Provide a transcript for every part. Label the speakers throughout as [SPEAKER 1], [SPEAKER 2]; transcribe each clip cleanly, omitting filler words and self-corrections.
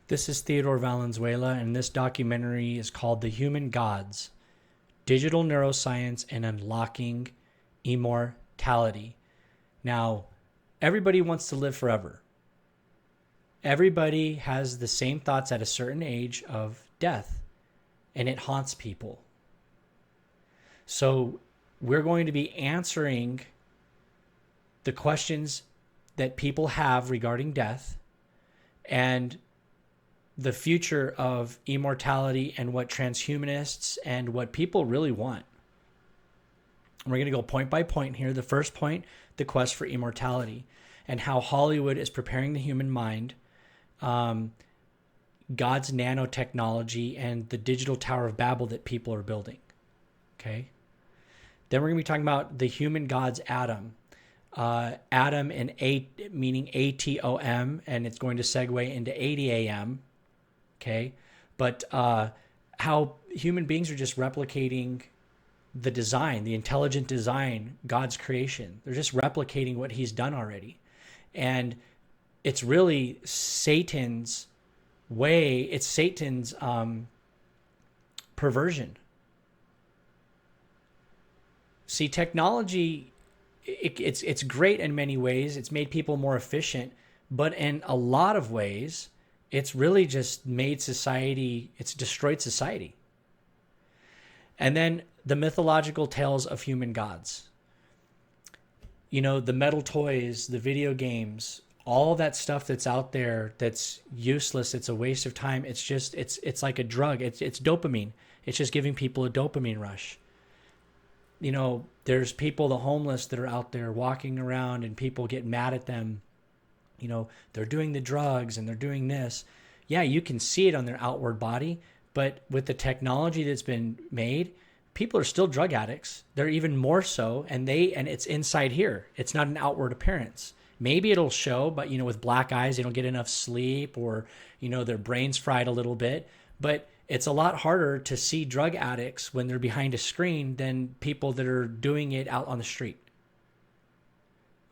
[SPEAKER 1] This is Theodore Valenzuela, and this documentary is called The Human Gods, Digital Neuroscience and Unlocking Immortality. Now, everybody wants to live forever. Everybody has the same thoughts at a certain age of death, and it haunts people. So we're going to be answering the questions that people have regarding death and the future of immortality and what transhumanists and what people really want. We're going to go point by point here. The first point, the quest for immortality and how Hollywood is preparing the human mind, God's nanotechnology, and the digital Tower of Babel that people are building. Okay. Then we're going to be talking about the human gods, Adam. Adam in A, meaning ATOM, and it's going to segue into 80 AM. Okay. But how human beings are just replicating the design, the intelligent design, God's creation. They're just replicating what he's done already. And it's really Satan's way. It's Satan's perversion. See, technology, it's great in many ways. It's made people more efficient, but in a lot of ways, it's really just made society, it's destroyed society. And then the mythological tales of human gods. You know, the metal toys, the video games, all that stuff that's out there that's useless, it's a waste of time. It's just, it's like a drug. It's dopamine. It's just giving people a dopamine rush. You know, there's people, the homeless, that are out there walking around and people get mad at them. You know, they're doing the drugs and they're doing this. Yeah, you can see it on their outward body, but with the technology that's been made, people are still drug addicts. They're even more so, and it's inside here. It's not an outward appearance. Maybe it'll show, but you know, with black eyes, they don't get enough sleep, or you know, their brain's fried a little bit. But it's a lot harder to see drug addicts when they're behind a screen than people that are doing it out on the street.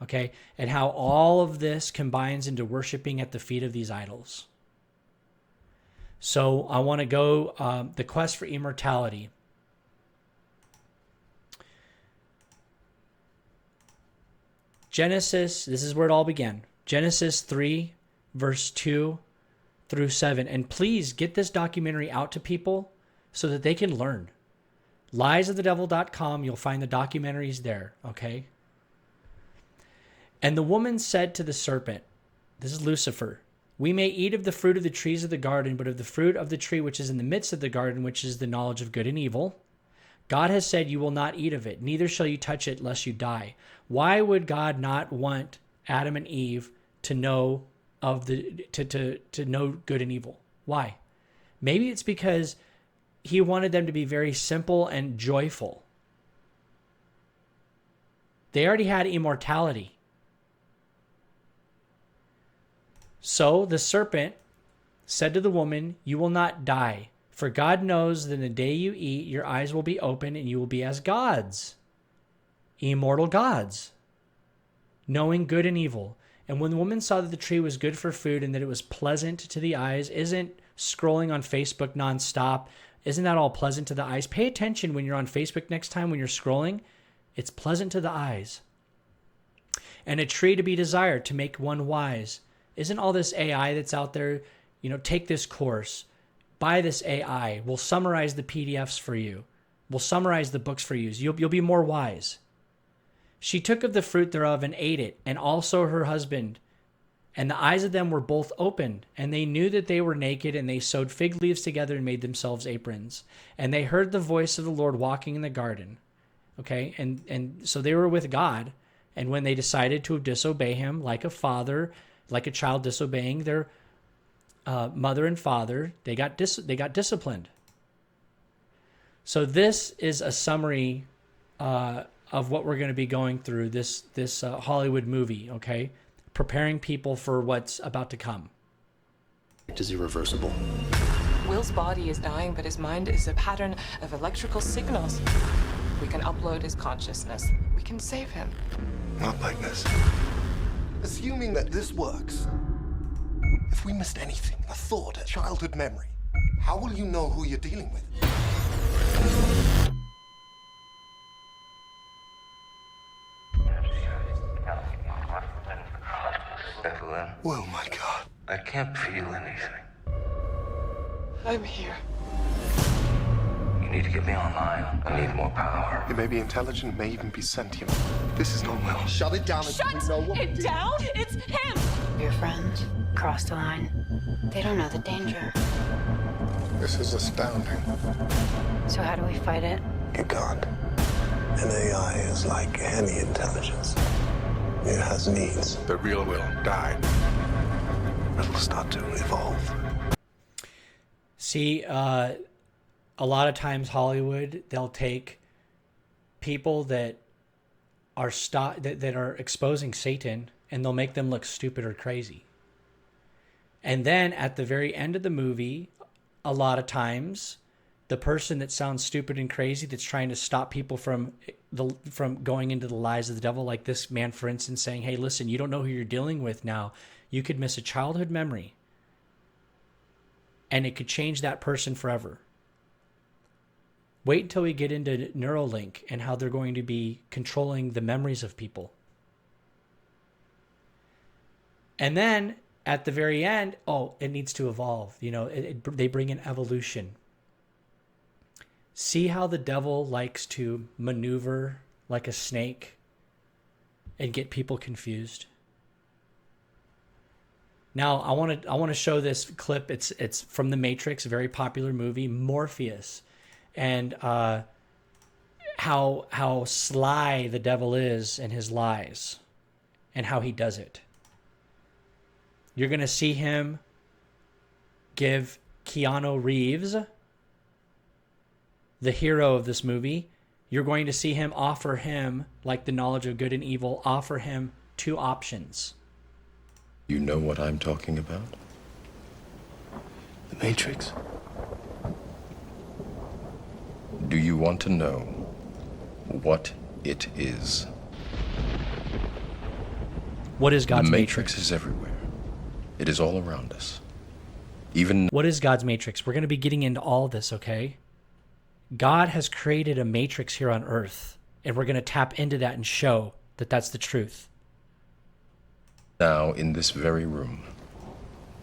[SPEAKER 1] Okay, and how all of this combines into worshiping at the feet of these idols. So I want to go the quest for immortality. Genesis, this is where it all began. Genesis 3, verse 2 through 7. And please get this documentary out to people so that they can learn. Liesofthedevil.com, you'll find the documentaries there, okay? And the woman said to the serpent, this is Lucifer, we may eat of the fruit of the trees of the garden, but of the fruit of the tree which is in the midst of the garden, which is the knowledge of good and evil, God has said you will not eat of it, neither shall you touch it lest you die. Why would God not want Adam and Eve to know of to know good and evil? Why? Maybe it's because he wanted them to be very simple and joyful. They already had immortality. So the serpent said to the woman, you will not die. For God knows that in the day you eat, your eyes will be open and you will be as gods, immortal gods, knowing good and evil. And when the woman saw that the tree was good for food and that it was pleasant to the eyes, isn't scrolling on Facebook nonstop, isn't that all pleasant to the eyes? Pay attention when you're on Facebook next time when you're scrolling. It's pleasant to the eyes. And a tree to be desired to make one wise. Isn't all this AI that's out there, you know, take this course. Buy this AI. We'll summarize the PDFs for you. We'll summarize the books for you. You'll be more wise. She took of the fruit thereof and ate it, and also her husband. And the eyes of them were both opened, and they knew that they were naked, and they sewed fig leaves together and made themselves aprons. And they heard the voice of the Lord walking in the garden. Okay, and so they were with God, and when they decided to disobey him, like a father, like a child disobeying their mother and father, they got disciplined. So this is a summary of what we're going to be going through this Hollywood movie, okay? Preparing people for what's about to come.
[SPEAKER 2] It is irreversible.
[SPEAKER 3] Will's body is dying, but his mind is a pattern of electrical signals. We can upload his consciousness. We can save him.
[SPEAKER 4] Not like this. Assuming that this works, If we missed anything, a thought, a childhood memory, how will you know who you're dealing with?
[SPEAKER 5] Evelyn,
[SPEAKER 4] Oh my God.
[SPEAKER 5] I can't feel anything.
[SPEAKER 3] I'm here.
[SPEAKER 5] You need to get me online. I need more power.
[SPEAKER 4] It may be intelligent, may even be sentient. This is not well. Shut it down and we know what
[SPEAKER 3] Shut it down! It's him!
[SPEAKER 6] Your friends crossed the line. They don't know the danger.
[SPEAKER 4] This is astounding.
[SPEAKER 6] So how do we fight it?
[SPEAKER 7] You can't. An AI is like any intelligence. It has needs.
[SPEAKER 4] The real will die.
[SPEAKER 7] It'll start to evolve.
[SPEAKER 1] See, a lot of times Hollywood, they'll take people that are that are exposing Satan, and they'll make them look stupid or crazy. And then at the very end of the movie, a lot of times, the person that sounds stupid and crazy, that's trying to stop people from going into the lies of the devil, like this man, for instance, saying, "Hey, listen, you don't know who you're dealing with now. You could miss a childhood memory, and it could change that person forever." Wait until we get into Neuralink and how they're going to be controlling the memories of people. And then at the very end, oh, it needs to evolve. You know, they bring in evolution. See how the devil likes to maneuver like a snake and get people confused. Now, I want to show this clip. It's from The Matrix, a very popular movie, Morpheus, and how sly the devil is in his lies and how he does it. You're going to see him give Keanu Reeves, the hero of this movie, you're going to see him offer him, like the knowledge of good and evil, offer him two options.
[SPEAKER 2] You know what I'm talking about?
[SPEAKER 7] The Matrix.
[SPEAKER 2] Do you want to know what it is?
[SPEAKER 1] What is God's
[SPEAKER 2] The
[SPEAKER 1] matrix?
[SPEAKER 2] Matrix is everywhere. It is all around us. Even
[SPEAKER 1] What is God's matrix? We're going to be getting into all this, okay? God has created a matrix here on earth, and we're going to tap into that and show that that's the truth.
[SPEAKER 2] now in this very room.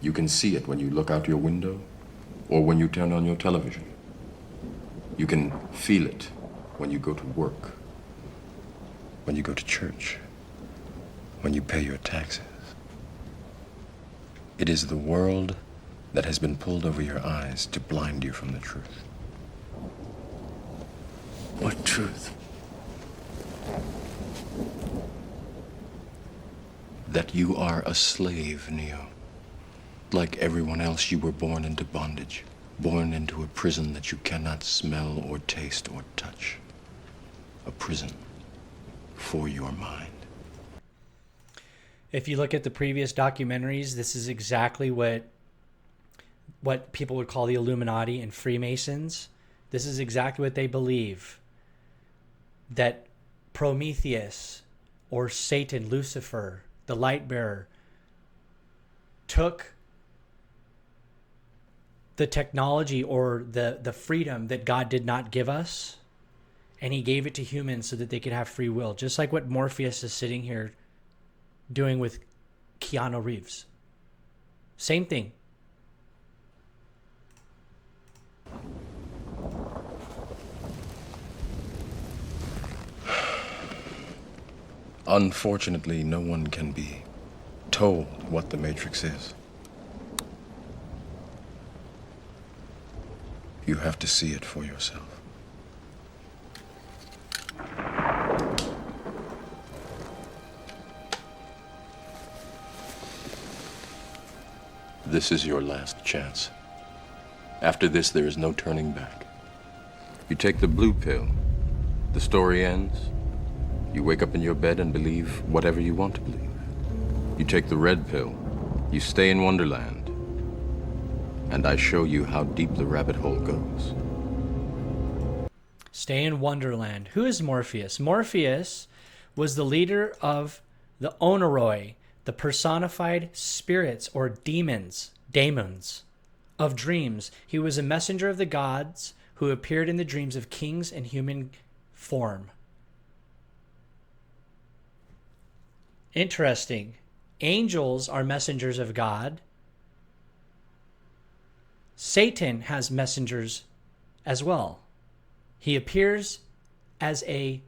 [SPEAKER 2] You can see it when you look out your window or when you turn on your television. You can feel it when you go to work, when you go to church, when you pay your taxes. It is the world that has been pulled over your eyes to blind you from the truth.
[SPEAKER 7] What truth?
[SPEAKER 2] That you are a slave, Neo. Like everyone else, you were born into bondage, born into a prison that you cannot smell or taste or touch. A prison for your mind.
[SPEAKER 1] If you look at the previous documentaries, this is exactly what people would call the Illuminati and Freemasons. This is exactly what they believe. That Prometheus or Satan, Lucifer, the light bearer, took the technology or the freedom that God did not give us, and he gave it to humans so that they could have free will, just like what Morpheus is sitting here doing with Keanu Reeves. Same thing.
[SPEAKER 2] Unfortunately, no one can be told what the Matrix is. You have to see it for yourself. This is your last chance. After this, there is no turning back. You take the blue pill, the story ends. You wake up in your bed and believe whatever you want to believe. You take the red pill, you stay in Wonderland, and I show you how deep the rabbit hole goes.
[SPEAKER 1] Stay in Wonderland. Who is Morpheus? Morpheus was the leader of the Onoroi. the personified spirits or daemons of dreams. He was a messenger of the gods who appeared in the dreams of kings in human form. Interesting. Angels are messengers of God. Satan has messengers as well. He appears as a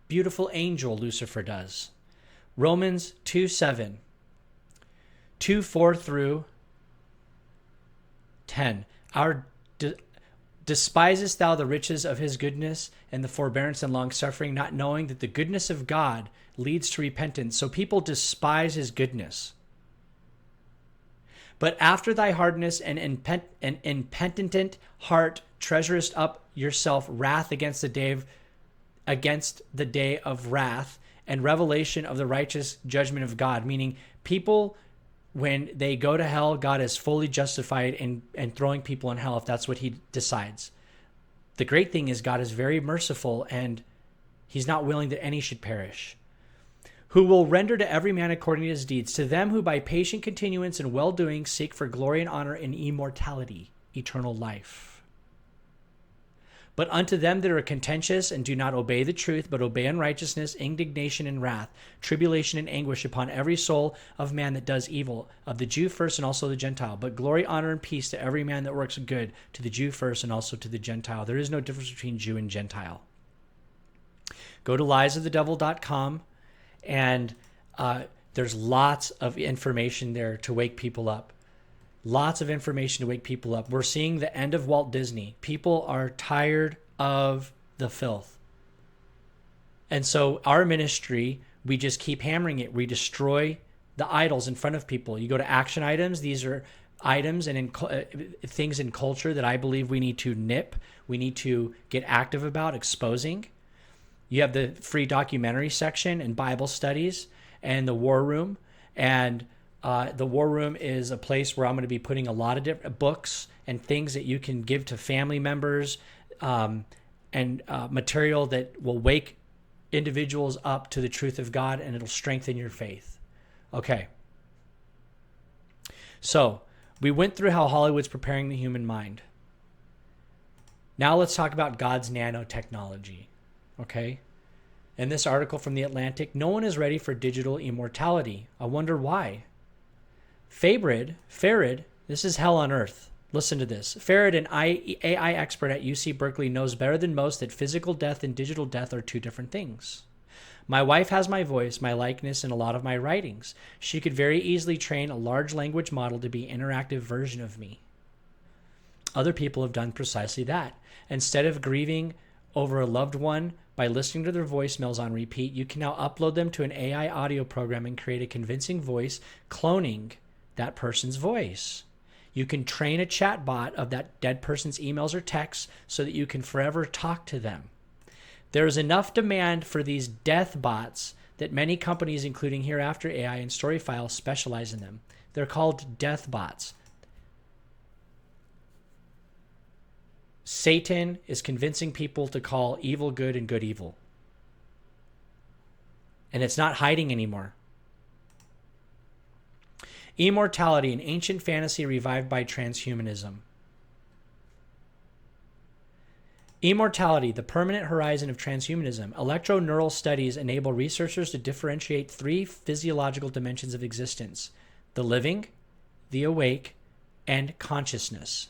[SPEAKER 1] beautiful angel, Lucifer does. Romans 2:7, 2:4 through 10. Despisest thou the riches of his goodness and the forbearance and long suffering, not knowing that the goodness of God leads to repentance? So people despise his goodness. But after thy hardness and impenitent heart treasurest up yourself wrath against the day of wrath and revelation of the righteous judgment of God. Meaning people, when they go to hell, God is fully justified in throwing people in hell if that's what he decides. The great thing is God is very merciful and he's not willing that any should perish. Who will render to every man according to his deeds, to them who by patient continuance and well-doing seek for glory and honor and immortality, eternal life. But unto them that are contentious and do not obey the truth, but obey unrighteousness, indignation and wrath, tribulation and anguish upon every soul of man that does evil, of the Jew first and also the Gentile. But glory, honor, and peace to every man that works good, to the Jew first and also to the Gentile. There is no difference between Jew and Gentile. Go to liesofthedevil.com, and there's lots of information there to wake people up. Lots of information to wake people up. We're seeing the end of Walt Disney. People are tired of the filth. And so our ministry, we just keep hammering it. We destroy the idols in front of people. You go to action items. These are items and things in culture that I believe we need to nip. We need to get active about exposing. You have the free documentary section and Bible studies and the War Room. And the War Room is a place where I'm going to be putting a lot of different books and things that you can give to family members, and material that will wake individuals up to the truth of God, and it'll strengthen your faith. Okay. So we went through how Hollywood's preparing the human mind. Now let's talk about God's nanotechnology. Okay. In this article from The Atlantic, no one is ready for digital immortality. I wonder why. Farid, this is hell on earth. Listen to this. Farid, an AI expert at UC Berkeley, knows better than most that physical death and digital death are two different things. My wife has my voice, my likeness, and a lot of my writings. She could very easily train a large language model to be an interactive version of me. Other people have done precisely that. Instead of grieving over a loved one by listening to their voicemails on repeat, you can now upload them to an AI audio program and create a convincing voice, cloning that person's voice. You can train a chat bot of that dead person's emails or texts so that you can forever talk to them. There is enough demand for these death bots that many companies, including Hereafter AI and Storyfile, specialize in them. They're called death bots. Satan is convincing people to call evil good and good evil. And it's not hiding anymore. Immortality, an ancient fantasy revived by transhumanism. Immortality, the permanent horizon of transhumanism. Electroneural studies enable researchers to differentiate three physiological dimensions of existence: the living, the awake, and consciousness,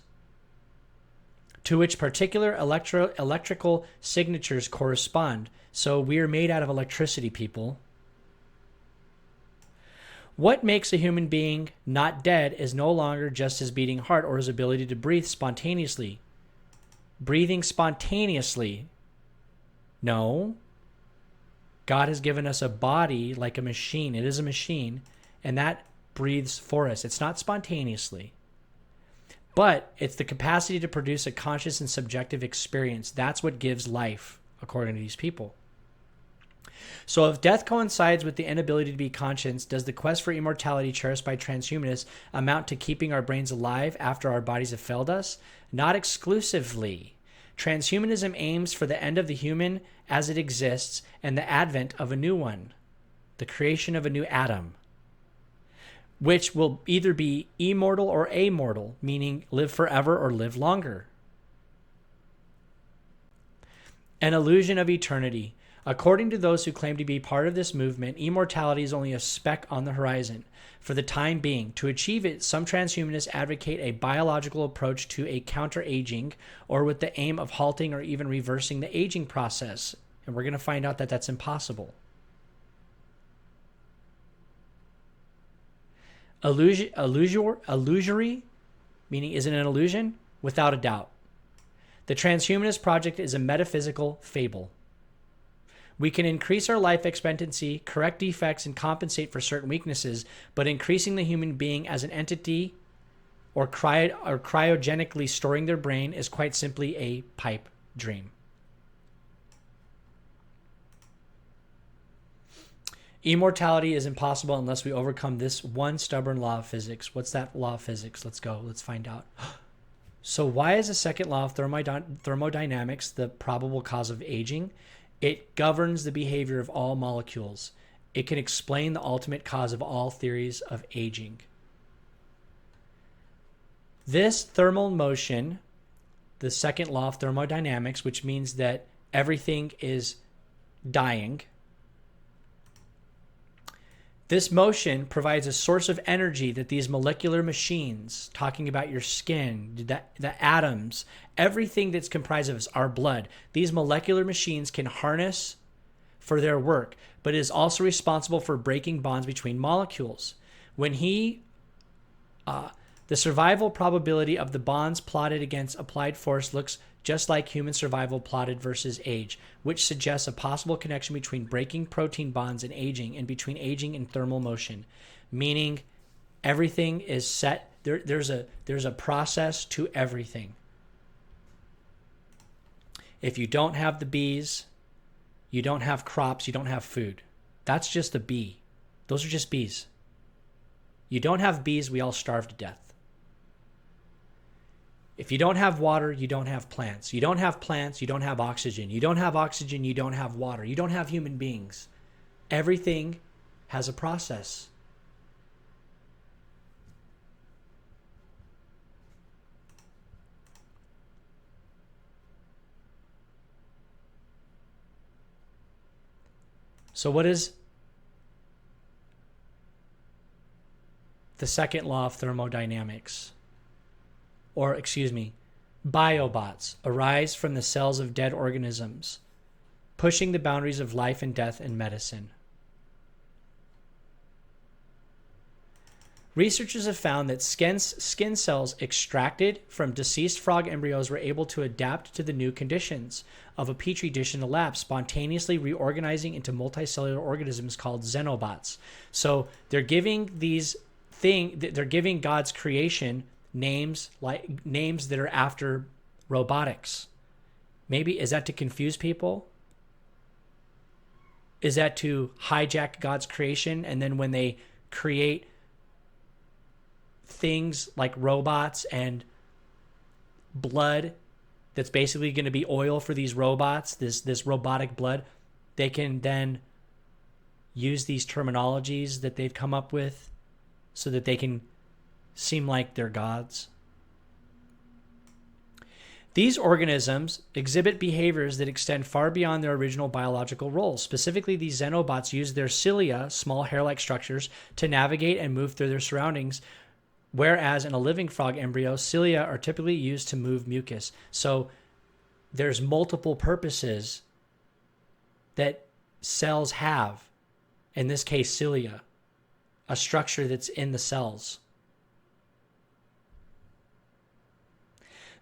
[SPEAKER 1] to which particular electrical signatures correspond. So we are made out of electricity, people. What makes a human being not dead is no longer just his beating heart or his ability to breathe spontaneously. Breathing spontaneously. No. God has given us a body like a machine. It is a machine, and that breathes for us. It's not spontaneously. But it's the capacity to produce a conscious and subjective experience. That's what gives life, according to these people. So if death coincides with the inability to be conscious, does the quest for immortality cherished by transhumanists amount to keeping our brains alive after our bodies have failed us? Not exclusively. Transhumanism aims for the end of the human as it exists and the advent of a new one, the creation of a new Adam. which will either be immortal or amortal, meaning live forever or live longer. An illusion of eternity. According to those who claim to be part of this movement, immortality is only a speck on the horizon. For the time being, to achieve it, some transhumanists advocate a biological approach to a counter-aging, or with the aim of halting or even reversing the aging process. And we're going to find out that that's impossible. Illusory, meaning is it an illusion? Without a doubt. The transhumanist project is a metaphysical fable. We can increase our life expectancy, correct defects, and compensate for certain weaknesses, but increasing the human being as an entity or cryogenically storing their brain is quite simply a pipe dream. Immortality is impossible unless we overcome this one stubborn law of physics. What's that law of physics? Let's go. Let's find out. So why is the second law of thermodynamics the probable cause of aging? It governs the behavior of all molecules. It can explain the ultimate cause of all theories of aging. This thermal motion, the second law of thermodynamics, which means that everything is dying, this motion provides a source of energy that these molecular machines, talking about your skin, the atoms, everything that's comprised of us, our blood, these molecular machines can harness for their work, but is also responsible for breaking bonds between molecules. The survival probability of the bonds plotted against applied force looks just like human survival plotted versus age, which suggests a possible connection between breaking protein bonds and aging, and between aging and thermal motion, meaning everything is set. There's a process to everything. If you don't have the bees, you don't have crops, you don't have food. That's just a bee. Those are just bees. You don't have bees, we all starve to death. If you don't have water, you don't have plants. You don't have plants, you don't have oxygen. You don't have oxygen, you don't have water. You don't have human beings. Everything has a process. So what is the second law of thermodynamics? Or, biobots arise from the cells of dead organisms, pushing the boundaries of life and death in medicine. Researchers have found that skin cells extracted from deceased frog embryos were able to adapt to the new conditions of a petri dish in the lab, spontaneously reorganizing into multicellular organisms called Xenobots. So they're giving God's creation names that are after robotics. Maybe is that to confuse people? Is that to hijack God's creation, and then when they create things like robots and blood that's basically going to be oil for these robots, this robotic blood, they can then use these terminologies that they've come up with so that they can seem like they're gods? These organisms exhibit behaviors that extend far beyond their original biological roles. Specifically, these Xenobots use their cilia, small hair-like structures, to navigate and move through their surroundings, whereas in a living frog embryo, cilia are typically used to move mucus. So there's multiple purposes that cells have. In this case, cilia, a structure that's in the cells.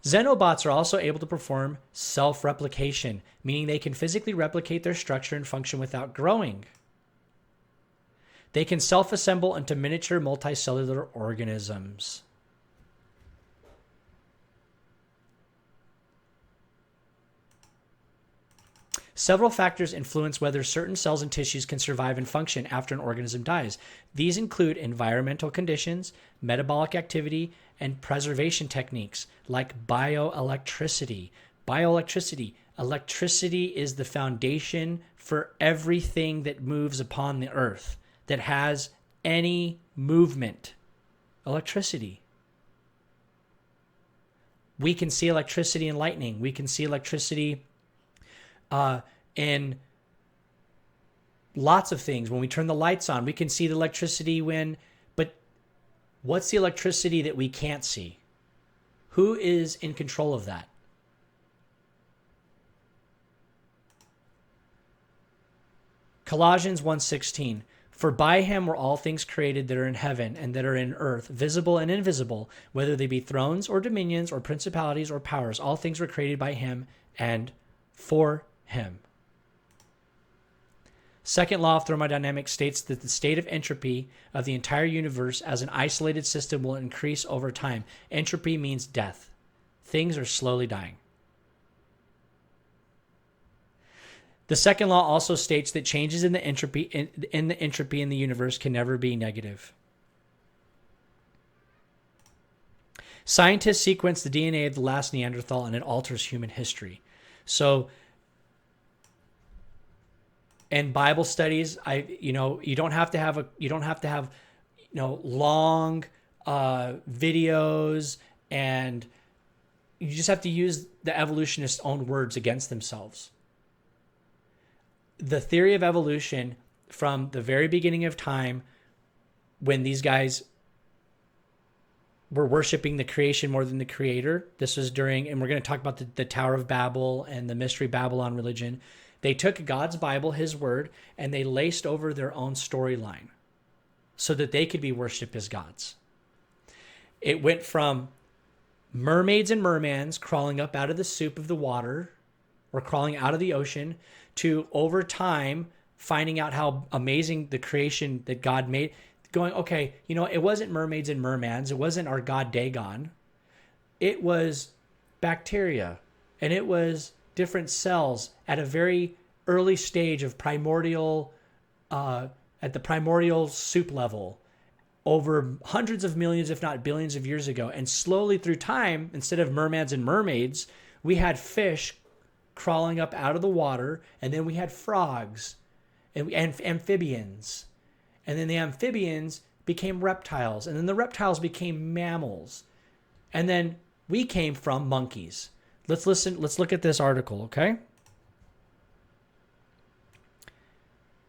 [SPEAKER 1] Xenobots are also able to perform self-replication, meaning they can physically replicate their structure and function without growing. They can self-assemble into miniature multicellular organisms. Several factors influence whether certain cells and tissues can survive and function after an organism dies. These include environmental conditions, metabolic activity, and preservation techniques like bioelectricity. Electricity is the foundation for everything that moves upon the earth, that has any movement. Electricity. We can see electricity in lightning. We can see electricity in lots of things. When we turn the lights on, we can see the electricity but what's the electricity that we can't see? Who is in control of that? Colossians 1:16. For by him were all things created that are in heaven and that are in earth, visible and invisible, whether they be thrones or dominions or principalities or powers. All things were created by him and for him. Second law of thermodynamics states that the state of entropy of the entire universe as an isolated system will increase over time. Entropy means death. Things are slowly dying. The second law also states that changes in the entropy in the universe can never be negative. Scientists sequence the DNA of the last Neanderthal and it alters human history. So in Bible studies, you don't have to have long videos, and you just have to use the evolutionists' own words against themselves. The theory of evolution from the very beginning of time, when these guys were worshiping the creation more than the creator, this was during, and we're going to talk about the Tower of Babel and the Mystery Babylon religion. They took God's Bible, his word, and they laced over their own storyline so that they could be worshipped as gods. It went from mermaids and mermans crawling up out of the soup of the water or crawling out of the ocean to, over time, finding out how amazing the creation that God made, going, okay, it wasn't mermaids and mermans. It wasn't our god Dagon. It was bacteria, and it was different cells at a very early stage of primordial, at the primordial soup level, over hundreds of millions, if not billions of years ago. And slowly through time, instead of mermans and mermaids, we had fish crawling up out of the water, and then we had frogs and amphibians. And then the amphibians became reptiles, and then the reptiles became mammals. And then we came from monkeys. Let's look at this article, okay?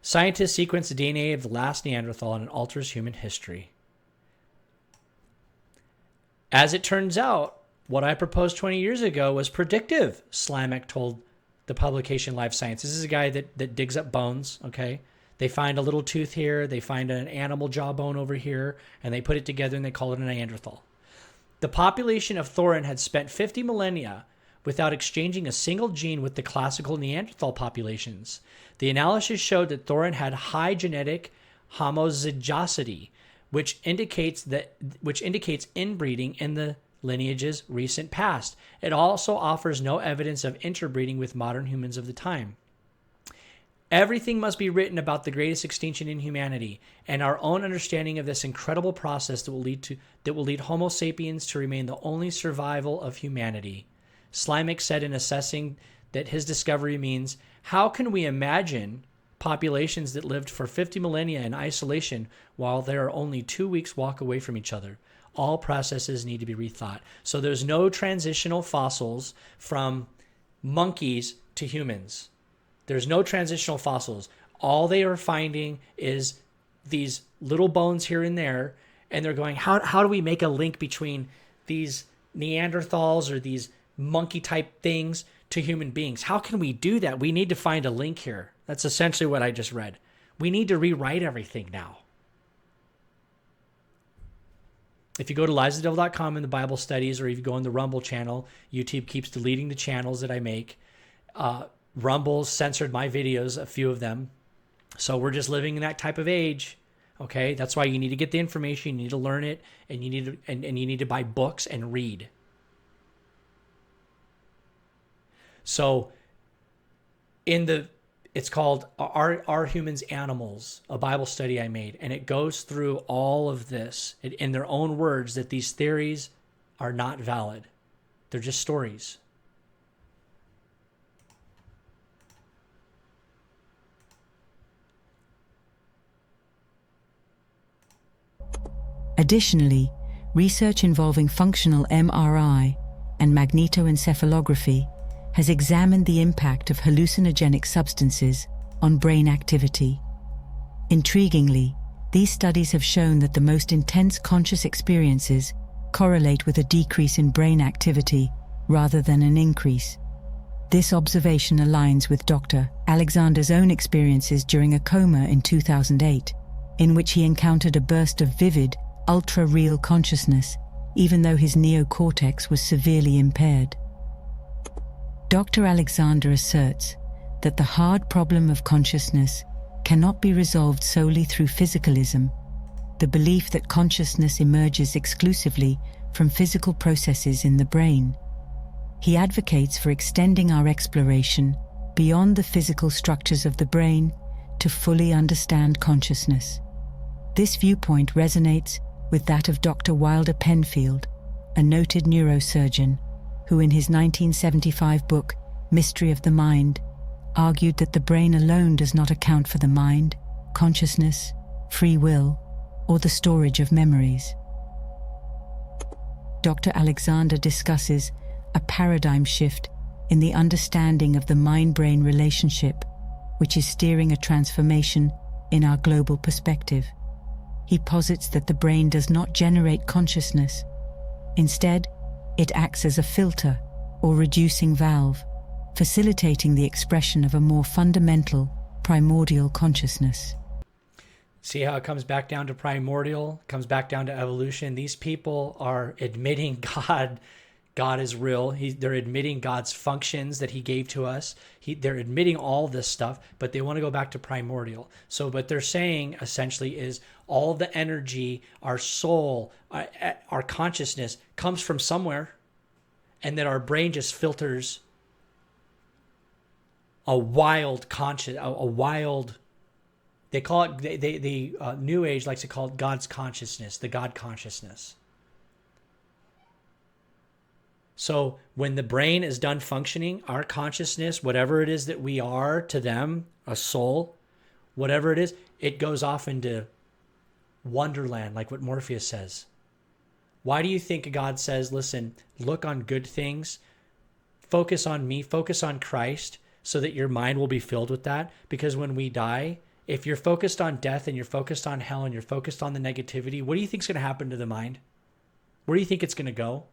[SPEAKER 1] Scientists sequence the DNA of the last Neanderthal and it alters human history. As it turns out, what I proposed 20 years ago was predictive, Slamek told the publication Life Science. This is a guy that digs up bones, okay? They find a little tooth here, they find an animal jawbone over here, and they put it together and they call it a Neanderthal. The population of Thorin had spent 50 millennia without exchanging a single gene with the classical Neanderthal populations. The analysis showed that Thorin had high genetic homozygosity, which indicates inbreeding in the lineage's recent past. It also offers no evidence of interbreeding with modern humans of the time. Everything must be written about the greatest extinction in humanity and our own understanding of this incredible process that will lead Homo sapiens to remain the only survival of humanity. Slamek said in assessing that his discovery means, how can we imagine populations that lived for 50 millennia in isolation while they are only 2 weeks walk away from each other? All processes need to be rethought. So there's no transitional fossils from monkeys to humans. There's no transitional fossils. All they are finding is these little bones here and there, and they're going, how do we make a link between these Neanderthals or these monkey-type things to human beings? How can we do that? We need to find a link here. That's essentially what I just read. We need to rewrite everything now. If you go to liesofthedevil.com in the Bible studies, or if you go on the Rumble channel, YouTube keeps deleting the channels that I make. Rumble censored my videos, a few of them. So we're just living in that type of age. Okay, that's why you need to get the information, you need to learn it, and you need to buy books and read. So it's called Are Humans Animals, a Bible study I made, and it goes through all of this in their own words, that these theories are not valid. They're just stories.
[SPEAKER 8] Additionally, research involving functional MRI and magnetoencephalography has examined the impact of hallucinogenic substances on brain activity. Intriguingly, these studies have shown that the most intense conscious experiences correlate with a decrease in brain activity rather than an increase. This observation aligns with Dr. Alexander's own experiences during a coma in 2008, in which he encountered a burst of vivid, ultra-real consciousness, even though his neocortex was severely impaired. Dr. Alexander asserts that the hard problem of consciousness cannot be resolved solely through physicalism, the belief that consciousness emerges exclusively from physical processes in the brain. He advocates for extending our exploration beyond the physical structures of the brain to fully understand consciousness. This viewpoint resonates with that of Dr. Wilder Penfield, a noted neurosurgeon, who in his 1975 book, Mystery of the Mind, argued that the brain alone does not account for the mind, consciousness, free will, or the storage of memories. Dr. Alexander discusses a paradigm shift in the understanding of the mind-brain relationship, which is steering a transformation in our global perspective. He posits that the brain does not generate consciousness. Instead, it acts as a filter or reducing valve, facilitating the expression of a more fundamental, primordial consciousness.
[SPEAKER 1] See how it comes back down to primordial, comes back down to evolution. These people are admitting God is real. They're admitting God's functions that he gave to us. They're admitting all this stuff, but they want to go back to primordial. So what they're saying essentially is all the energy, our soul, our consciousness comes from somewhere, and that our brain just filters a wild conscious, a wild, they call it, the New Age likes to call it God's consciousness, the God consciousness. So when the brain is done functioning, our consciousness, whatever it is that we are to them, a soul, whatever it is, it goes off into wonderland, like what Morpheus says. Why do you think God says, listen, look on good things, focus on me, focus on Christ, so that your mind will be filled with that? Because when we die, if you're focused on death and you're focused on hell and you're focused on the negativity, what do you think is going to happen to the mind? Where do you think it's going to go?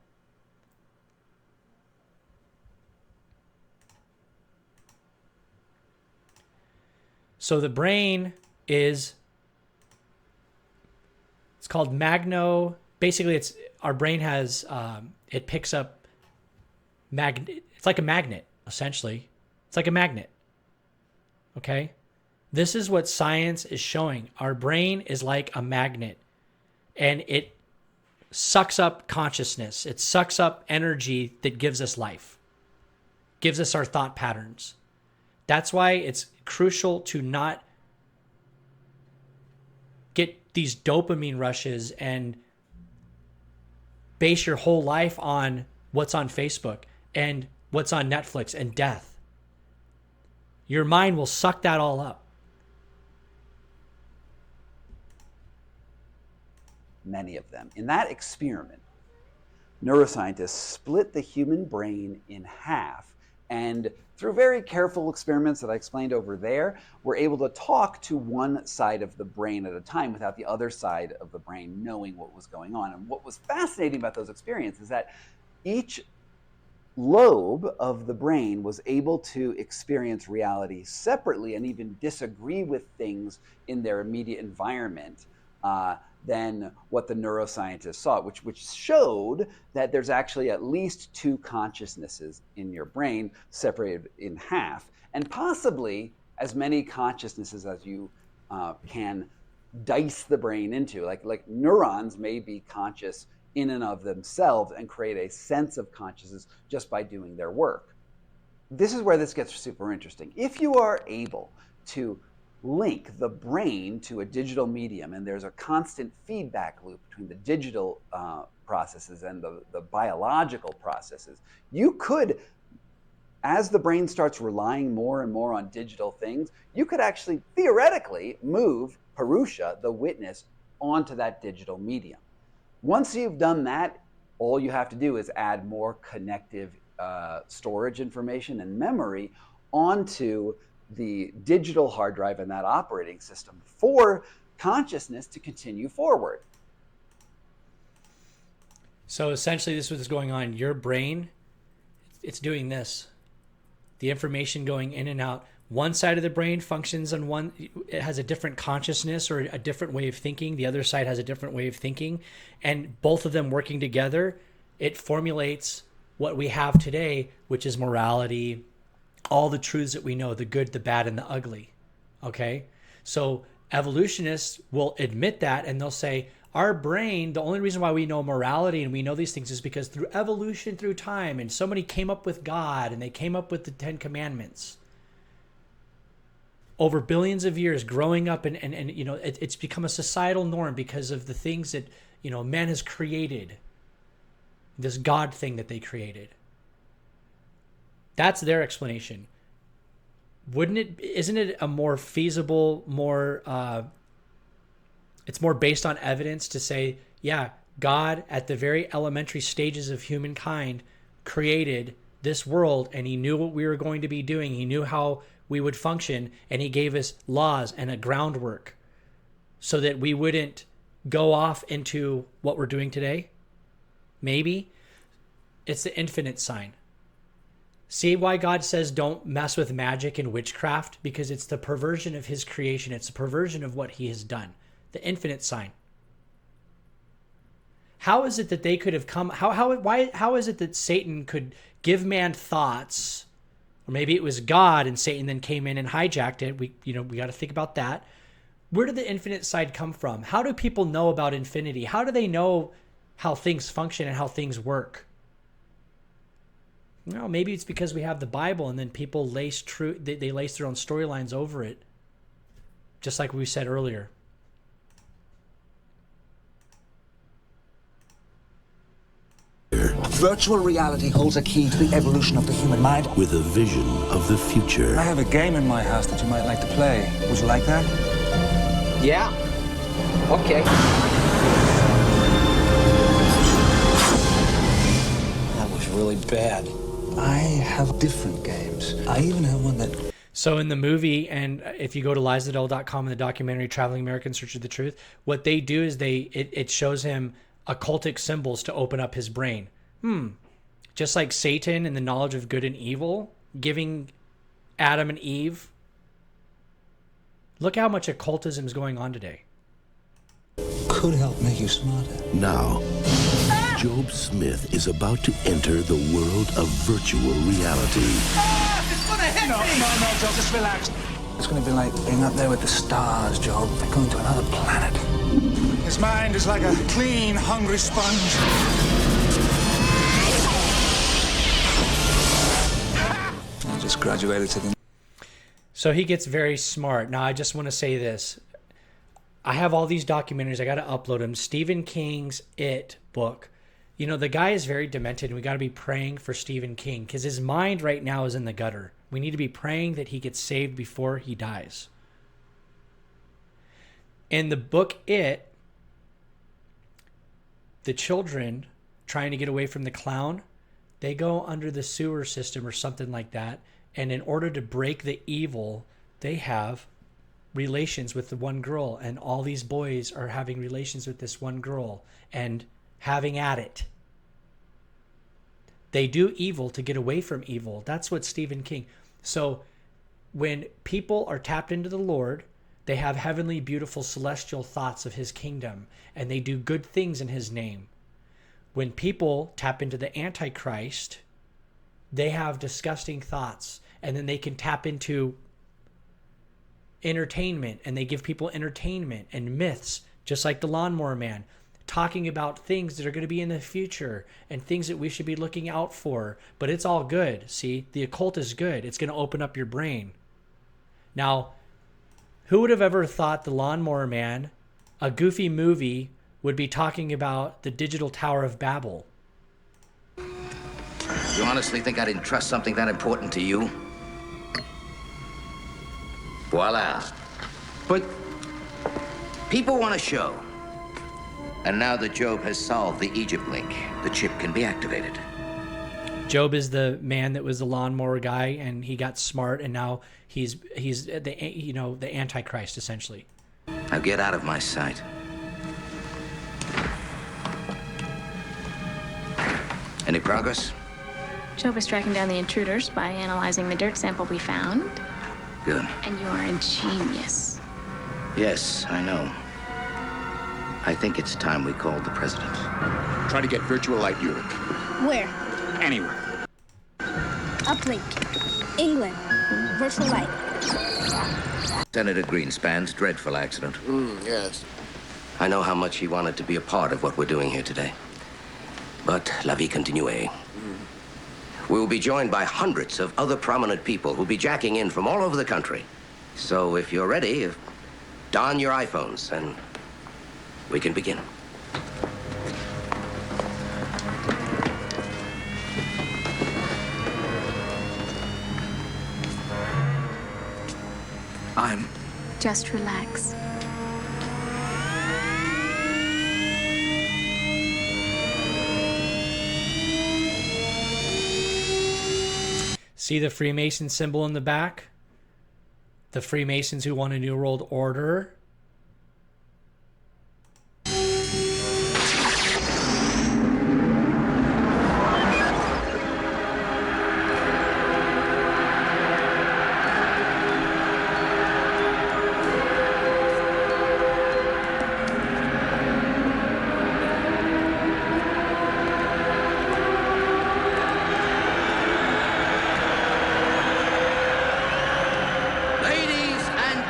[SPEAKER 1] So the brain is, it's called basically our brain has, it picks up it's like a magnet, essentially. It's like a magnet. Okay? This is what science is showing. Our brain is like a magnet, and it sucks up consciousness. It sucks up energy that gives us life, gives us our thought patterns. That's why it's crucial to not get these dopamine rushes and base your whole life on what's on Facebook and what's on Netflix and death. Your mind will suck that all up.
[SPEAKER 9] Many of them. In that experiment, neuroscientists split the human brain in half, and through very careful experiments that I explained over there, were able to talk to one side of the brain at a time without the other side of the brain knowing what was going on. And what was fascinating about those experiences is that each lobe of the brain was able to experience reality separately and even disagree with things in their immediate environment than what the neuroscientists saw, which showed that there's actually at least two consciousnesses in your brain separated in half, and possibly as many consciousnesses as you can dice the brain into. Like neurons may be conscious in and of themselves and create a sense of consciousness just by doing their work. This is where this gets super interesting. If you are able to link the brain to a digital medium, and there's a constant feedback loop between the digital processes and the biological processes, you could, as the brain starts relying more and more on digital things, you could actually theoretically move Purusha, the witness, onto that digital medium. Once you've done that, all you have to do is add more connective storage information and memory onto the digital hard drive in that operating system for consciousness to continue forward.
[SPEAKER 1] So essentially this is what's going on. Your brain, it's doing this. The information going in and out. One side of the brain functions on one, it has a different consciousness or a different way of thinking. The other side has a different way of thinking. And both of them working together, it formulates what we have today, which is morality, all the truths that we know, the good, the bad, and the ugly. Okay? So evolutionists will admit that, and they'll say, our brain, the only reason why we know morality and we know these things is because through evolution, through time, and somebody came up with God and they came up with the 10 Commandments. Over billions of years growing up and you know, it's become a societal norm because of the things that, you know, man has created. This God thing that they created. That's their explanation. Isn't it a more feasible, it's more based on evidence to say, yeah, God at the very elementary stages of humankind created this world and he knew what we were going to be doing. He knew how we would function and he gave us laws and a groundwork so that we wouldn't go off into what we're doing today. Maybe. It's the infinite sign. See why God says don't mess with magic and witchcraft? Because it's the perversion of his creation. It's the perversion of what he has done. The infinite sign. How is it that they could have come? How is it that Satan could give man thoughts? Or maybe it was God and Satan then came in and hijacked it. We got to think about that. Where did the infinite side come from? How do people know about infinity? How do they know how things function and how things work? You know, maybe it's because we have the Bible and then people lace they lace their own storylines over it. Just like we said earlier.
[SPEAKER 10] Virtual reality holds a key to the evolution of the human mind.
[SPEAKER 11] With a vision of the future.
[SPEAKER 10] I have a game in my house that you might like to play. Would you like that?
[SPEAKER 12] Yeah. Okay. That was really bad.
[SPEAKER 10] I have different games. I even have one that...
[SPEAKER 1] So in the movie, and if you go to liesthedevil.com in the documentary Traveling American Search of the Truth, what they do is it shows him occultic symbols to open up his brain. Just like Satan and the knowledge of good and evil, giving Adam and Eve. Look how much occultism is going on today.
[SPEAKER 10] Could help make you smarter.
[SPEAKER 11] Now, Job Smith is about to enter the world of virtual reality.
[SPEAKER 10] It's gonna hit me! No, Job, just relax. It's gonna be like being up there with the stars, Job. Going to another planet. His mind is like a clean, hungry sponge. I just graduated to the...
[SPEAKER 1] So he gets very smart. Now, I just want to say this. I have all these documentaries. I got to upload them. Stephen King's It book. You know, the guy is very demented, and we got to be praying for Stephen King because his mind right now is in the gutter. We need to be praying that he gets saved before he dies. In the book It, the children trying to get away from the clown, they go under the sewer system or something like that. And in order to break the evil, they have relations with the one girl. And all these boys are having relations with this one girl and having at it. They do evil to get away from evil. That's what Stephen King. So when people are tapped into the Lord, they have heavenly, beautiful, celestial thoughts of his kingdom. And they do good things in his name. When people tap into the Antichrist, they have disgusting thoughts. And then they can tap into entertainment. And they give people entertainment and myths, just like the Lawnmower Man, talking about things that are going to be in the future and things that we should be looking out for. But it's all good. See, the occult is good. It's going to open up your brain. Now, who would have ever thought the Lawnmower Man, a goofy movie, would be talking about the digital Tower of Babel?
[SPEAKER 5] You honestly think I'd entrust something that important to you? Voila. But people want a show. And now that Job has solved the Egypt link, the chip can be activated.
[SPEAKER 1] Job is the man that was the lawnmower guy, and he got smart, and now he's the Antichrist essentially.
[SPEAKER 5] Now get out of my sight. Any progress?
[SPEAKER 13] Job is tracking down the intruders by analyzing the dirt sample we found.
[SPEAKER 5] Good.
[SPEAKER 13] And you are a genius.
[SPEAKER 5] Yes, I know. I think it's time we called the president.
[SPEAKER 14] Try to get virtual light Europe.
[SPEAKER 15] Where?
[SPEAKER 14] Anywhere.
[SPEAKER 15] Uplink. England. Virtual light.
[SPEAKER 5] Senator Greenspan's dreadful accident.
[SPEAKER 14] Yes.
[SPEAKER 5] I know how much he wanted to be a part of what we're doing here today. But la vie continue. We will be joined by hundreds of other prominent people who'll be jacking in from all over the country. So if you're ready, don your iPhones and we can begin.
[SPEAKER 13] Just relax.
[SPEAKER 1] See the Freemason symbol in the back? The Freemasons who want a new world order.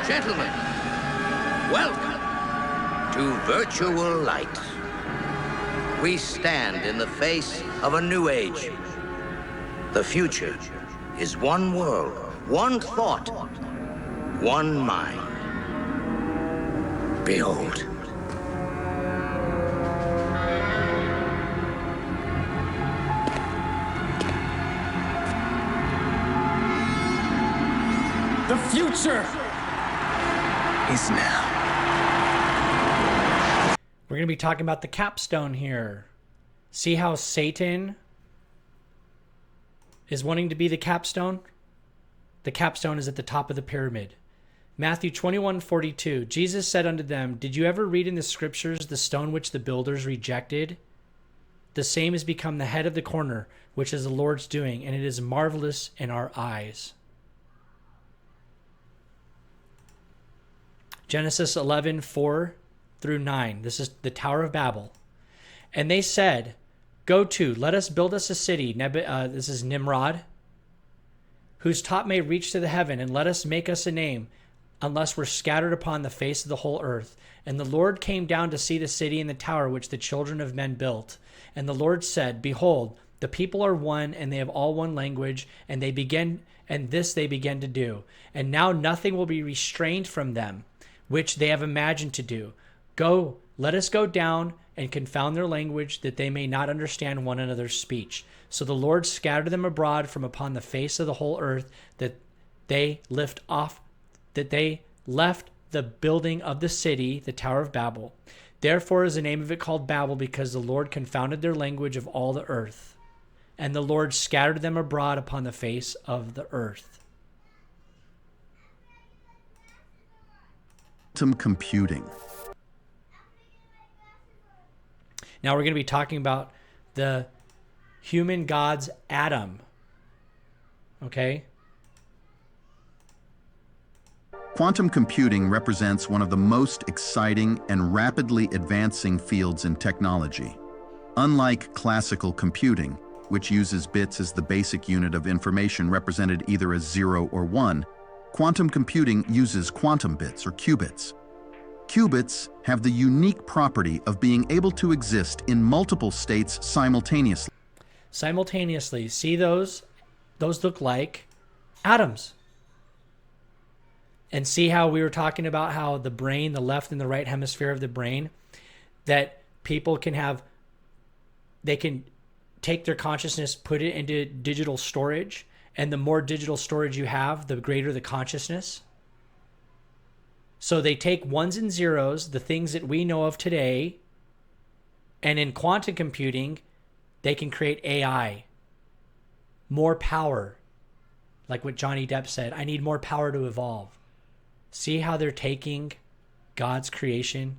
[SPEAKER 5] Gentlemen, welcome to Virtual Light. We stand in the face of a new age. The future is one world, one thought, one mind. Behold.
[SPEAKER 10] The future is now.
[SPEAKER 1] We're going to be talking about the capstone here. See how Satan is wanting to be the capstone? The capstone is at the top of the pyramid. Matthew 21:42. Jesus said unto them, Did you ever read in the scriptures the stone which the builders rejected? The same has become the head of the corner, which is the Lord's doing, and it is marvelous in our eyes. Genesis 11:4-9. This is the Tower of Babel. And they said, Go to, let us build us a city. This is Nimrod, whose top may reach to the heaven, and let us make us a name, unless we're scattered upon the face of the whole earth. And the Lord came down to see the city and the tower which the children of men built. And the Lord said, Behold, the people are one, and they have all one language, and they began to do. And now nothing will be restrained from them, which they have imagined to do. Go, let us go down and confound their language, that they may not understand one another's speech. So the Lord scattered them abroad from upon the face of the whole earth, that they left the building of the city, the Tower of Babel. Therefore is the name of it called Babel, because the Lord confounded their language of all the earth. And the Lord scattered them abroad upon the face of the earth.
[SPEAKER 16] Quantum computing.
[SPEAKER 1] Now we're going to be talking about the human god's Adam. Okay?
[SPEAKER 16] Quantum computing represents one of the most exciting and rapidly advancing fields in technology. Unlike classical computing, which uses bits as the basic unit of information represented either as 0 or 1, quantum computing uses quantum bits or qubits. Qubits have the unique property of being able to exist in multiple states simultaneously.
[SPEAKER 1] Simultaneously. See those? Those look like atoms. And see how we were talking about how the brain, the left and the right hemisphere of the brain, that people can have, they can take their consciousness, put it into digital storage, and the more digital storage you have, the greater the consciousness. So they take ones and zeros, the things that we know of today, And in quantum computing, they can create AI, more power. Like what Johnny Depp said, I need more power to evolve. See how they're taking God's creation?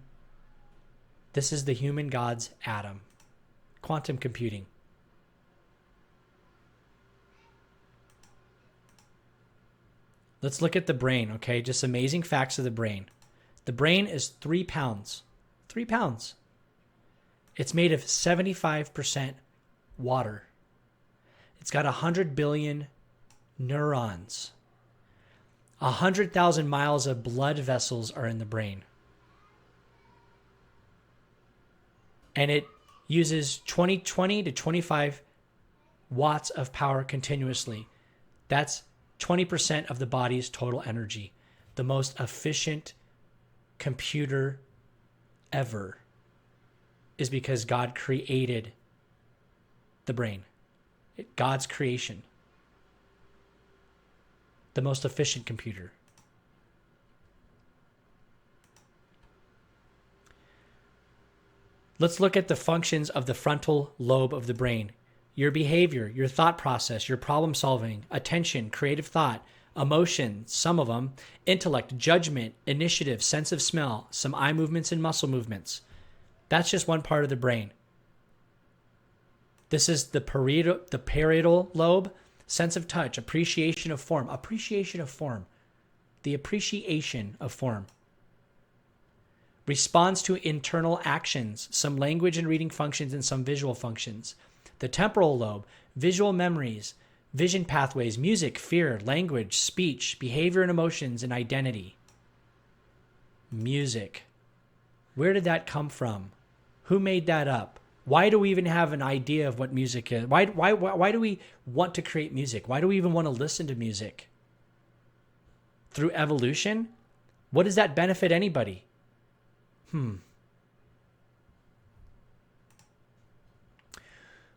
[SPEAKER 1] This is the human God's atom. Quantum computing. Let's look at the brain, okay? Just amazing facts of the brain. The brain is 3 pounds. 3 pounds. It's made of 75% water. It's got 100 billion neurons. 100,000 miles of blood vessels are in the brain. And it uses 20 to 25 watts of power continuously. That's 20% of the body's total energy. The most efficient computer ever is because God created the brain. God's creation. The most efficient computer. Let's look at the functions of the frontal lobe of the brain. Your behavior, your thought process, your problem solving, attention, creative thought, emotion, some of them, intellect, judgment, initiative, sense of smell, some eye movements and muscle movements. That's just one part of the brain. This is the parietal lobe, sense of touch, appreciation of form, the appreciation of form. Responds to internal actions, some language and reading functions and some visual functions. The temporal lobe, visual memories, vision pathways, music, fear, language, speech, behavior and emotions, and identity. Music. Where did that come from? Who made that up? Why do we even have an idea of what music is? Why do we want to create music? Why do we even want to listen to music? Through evolution? What does that benefit anybody?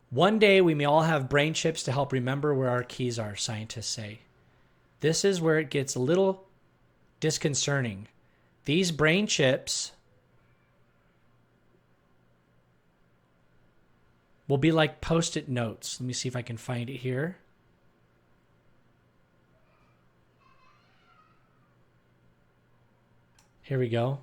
[SPEAKER 1] One day we may all have brain chips to help remember where our keys are, scientists say. This is where it gets a little disconcerting. These brain chips will be like Post-it notes. Let me see if I can find it here. Here we go.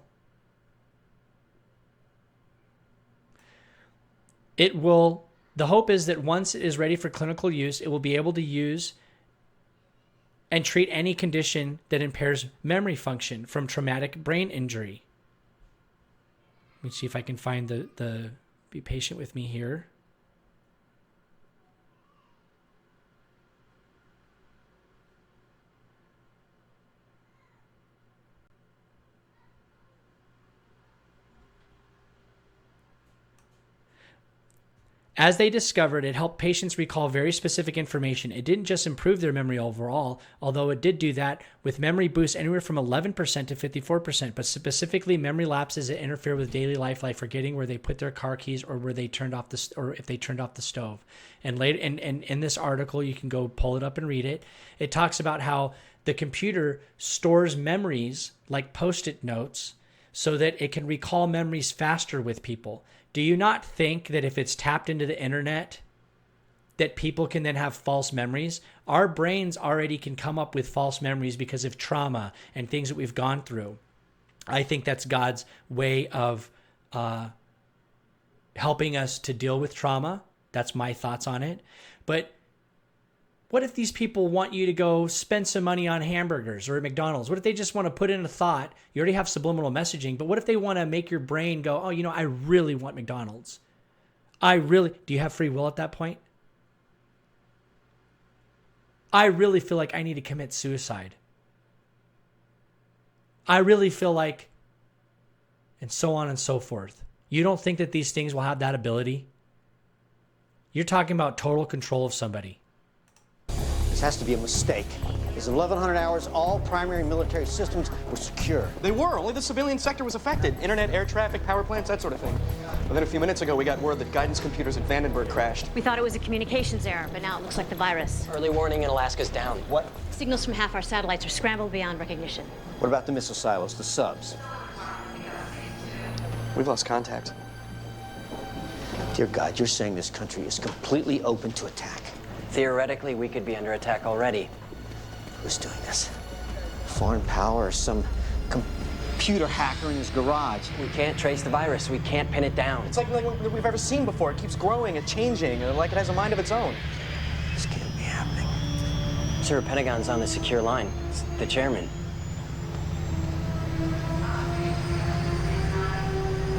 [SPEAKER 1] The hope is that once it is ready for clinical use, it will be able to use and treat any condition that impairs memory function from traumatic brain injury. Let me see if I can find be patient with me here. As they discovered, it helped patients recall very specific information. It didn't just improve their memory overall, although it did do that with memory boosts anywhere from 11% to 54%, but specifically memory lapses that interfere with daily life, like forgetting where they put their car keys or where they turned off or if they turned off the stove. And later, and in this article, you can go pull it up and read it. It talks about how the computer stores memories like Post-it notes so that it can recall memories faster with people. Do you not think that if it's tapped into the internet, that people can then have false memories? Our brains already can come up with false memories because of trauma and things that we've gone through. I think that's God's way of helping us to deal with trauma. That's my thoughts on it. But what if these people want you to go spend some money on hamburgers or at McDonald's? What if they just want to put in a thought? You already have subliminal messaging, but what if they want to make your brain go, oh, I really want McDonald's. Do you have free will at that point? I really feel like I need to commit suicide. I really feel like, and so on and so forth. You don't think that these things will have that ability? You're talking about total control of somebody.
[SPEAKER 12] This has to be a mistake. Because in 1,100 hours, all primary military systems were secure.
[SPEAKER 17] They were. Only the civilian sector was affected. Internet, air traffic, power plants, that sort of thing. But then a few minutes ago, we got word that guidance computers at Vandenberg crashed.
[SPEAKER 18] We thought it was a communications error, but now it looks like the virus.
[SPEAKER 12] Early warning in Alaska's down. What?
[SPEAKER 18] Signals from half our satellites are scrambled beyond recognition.
[SPEAKER 12] What about the missile silos, the subs?
[SPEAKER 17] We've lost contact.
[SPEAKER 12] Dear God, you're saying this country is completely open to attack.
[SPEAKER 19] Theoretically, we could be under attack already.
[SPEAKER 12] Who's doing this? Foreign power or some computer hacker in his garage?
[SPEAKER 19] We can't trace the virus. We can't pin it down.
[SPEAKER 17] It's like nothing that we've ever seen before. It keeps growing and changing, like it has a mind of its own.
[SPEAKER 12] This can't be happening.
[SPEAKER 19] Sir, Pentagon's on the secure line. It's the chairman.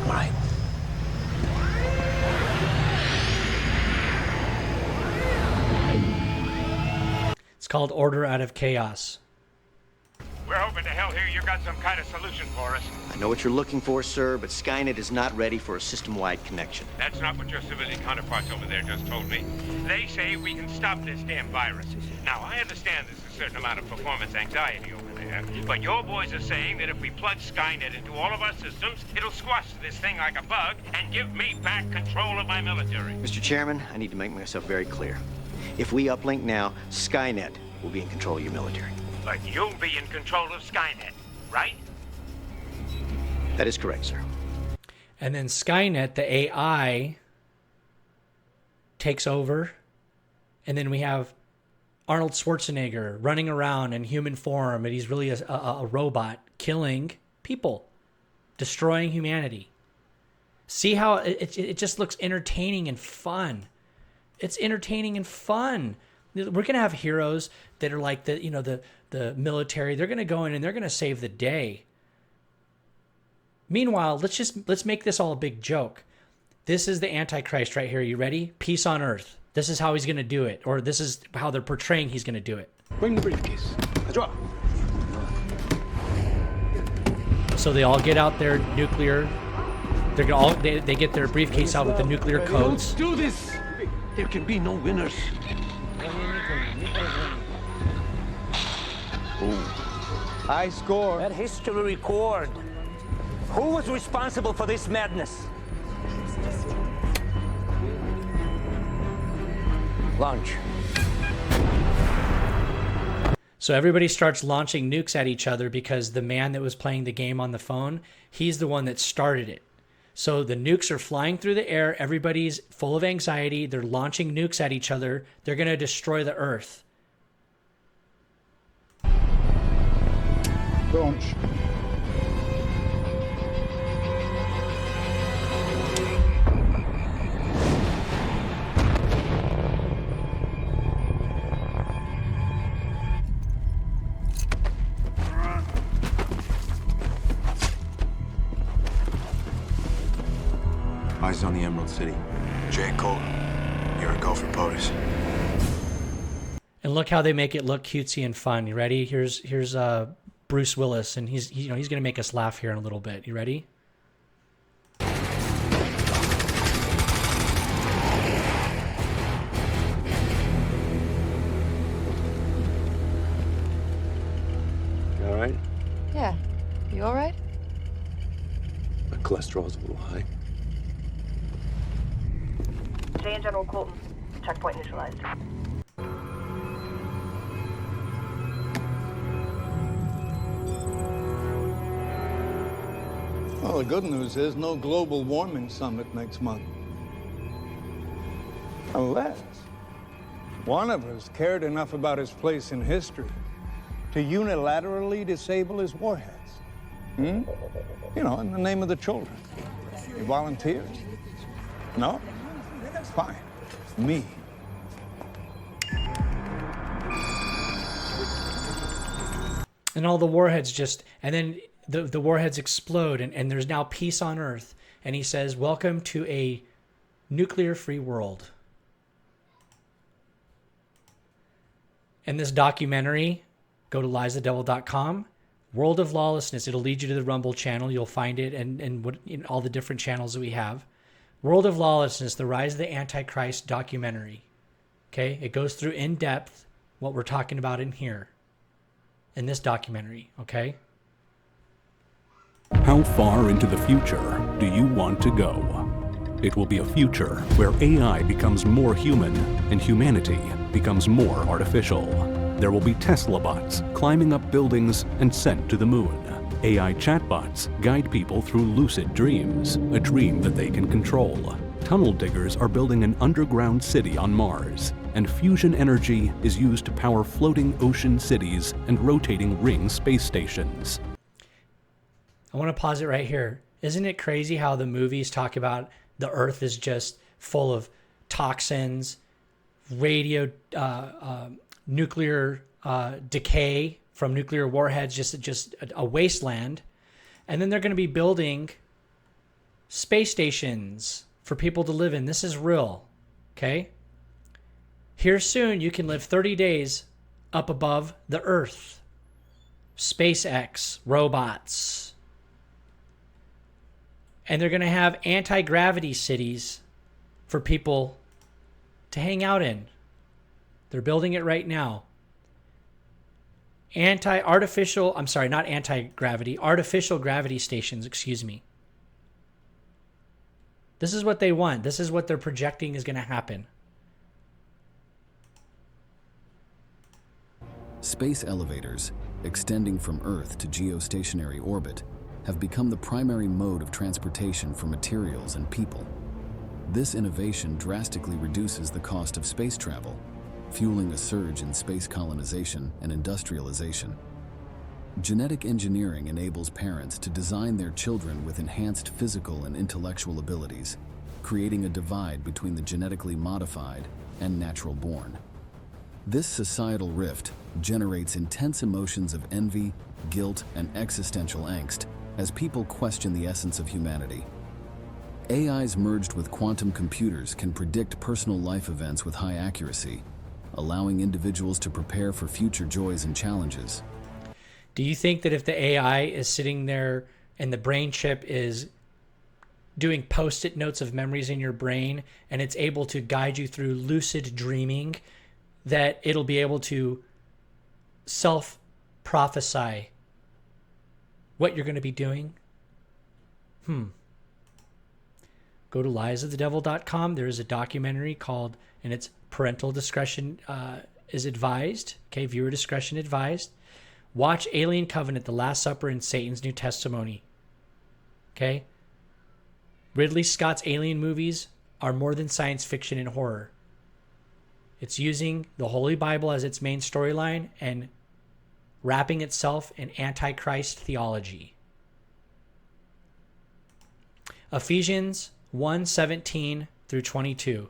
[SPEAKER 12] All right.
[SPEAKER 1] It's called Order Out of Chaos.
[SPEAKER 20] We're hoping to hell here you got some kind of solution for us.
[SPEAKER 12] I know what you're looking for, sir, but Skynet is not ready for a system-wide connection.
[SPEAKER 20] That's not what your civilian counterparts over there just told me. They say we can stop this damn virus. Now, I understand there's a certain amount of performance anxiety over there, but your boys are saying that if we plug Skynet into all of our systems, it'll squash this thing like a bug and give me back control of my military.
[SPEAKER 12] Mr. Chairman, I need to make myself very clear. If we uplink now, Skynet will be in control of your military.
[SPEAKER 20] But you'll be in control of Skynet, right?
[SPEAKER 12] That is correct, sir.
[SPEAKER 1] And then Skynet, the AI, takes over. And then we have Arnold Schwarzenegger running around in human form. And he's really a robot killing people, destroying humanity. See how it just looks entertaining and fun. It's entertaining and fun. We're going to have heroes that are like the military. They're going to go in and they're going to save the day. Meanwhile, let's make this all a big joke. This is the Antichrist right here. You ready? Peace on earth. This is how he's going to do it, or this is how they're portraying he's going to do it.
[SPEAKER 10] Bring the briefcase.
[SPEAKER 1] So they all get out their nuclear. They're gonna they get their briefcase out with the nuclear codes.
[SPEAKER 11] Don't do this. There can be no winners.
[SPEAKER 21] High score. Let history record. Who was responsible for this madness? Launch.
[SPEAKER 1] So everybody starts launching nukes at each other because the man that was playing the game on the phone, he's the one that started it. So the nukes are flying through the air. Everybody's full of anxiety. They're launching nukes at each other. They're going to destroy the Earth.
[SPEAKER 10] Launch.
[SPEAKER 22] Eyes on the Emerald City. Jay Colton, you're a go for POTUS.
[SPEAKER 1] And look how they make it look cutesy and fun. You ready? Here's Bruce Willis, and he's going to make us laugh here in a little bit. You ready?
[SPEAKER 22] You all right?
[SPEAKER 3] Yeah. You all right?
[SPEAKER 22] My cholesterol's a little high.
[SPEAKER 23] Jay and General Colton, checkpoint neutralized.
[SPEAKER 10] Well, the good news is no global warming summit next month. Unless one of us cared enough about his place in history to unilaterally disable his warheads. You know, in the name of the children. You volunteers? No? Fine. Me.
[SPEAKER 1] And all the warheads and then the warheads explode, and there's now peace on Earth. And he says, welcome to a nuclear-free world. And this documentary, go to liesthedevil.com, World of Lawlessness. It'll lead you to the Rumble channel. You'll find it and in all the different channels that we have. World of Lawlessness, The Rise of the Antichrist documentary. Okay? It goes through in depth what we're talking about in here, in this documentary. Okay?
[SPEAKER 24] How far into the future do you want to go? It will be a future where AI becomes more human and humanity becomes more artificial. There will be Tesla bots climbing up buildings and sent to the moon. AI chatbots guide people through lucid dreams, a dream that they can control. Tunnel diggers are building an underground city on Mars, and fusion energy is used to power floating ocean cities and rotating ring space stations.
[SPEAKER 1] I want to pause it right here. Isn't it crazy how the movies talk about the Earth is just full of toxins, nuclear decay from nuclear warheads, just a wasteland. And then they're going to be building space stations for people to live in. This is real, okay? Here soon, you can live 30 days up above the Earth. SpaceX, robots. And they're going to have anti-gravity cities for people to hang out in. They're building it right now. Artificial gravity stations, excuse me. This is what they want. This is what they're projecting is going to happen.
[SPEAKER 2] Space elevators, extending from Earth to geostationary orbit, have become the primary mode of transportation for materials and people. This innovation drastically reduces the cost of space travel, fueling a surge in space colonization and industrialization. Genetic engineering enables parents to design their children with enhanced physical and intellectual abilities, creating a divide between the genetically modified and natural born. This societal rift generates intense emotions of envy, guilt, and existential angst as people question the essence of humanity. AIs merged with quantum computers can predict personal life events with high accuracy, allowing individuals to prepare for future joys and challenges.
[SPEAKER 1] Do you think that if the AI is sitting there and the brain chip is doing post-it notes of memories in your brain and it's able to guide you through lucid dreaming, that it'll be able to self-prophesy what you're going to be doing? Go to liesofthedevil.com. There is a documentary called, and it's parental discretion is advised. Okay, viewer discretion advised. Watch Alien Covenant, The Last Supper, and Satan's New Testimony. Okay? Ridley Scott's alien movies are more than science fiction and horror. It's using the Holy Bible as its main storyline and wrapping itself in Antichrist theology. Ephesians 1:17 through 22.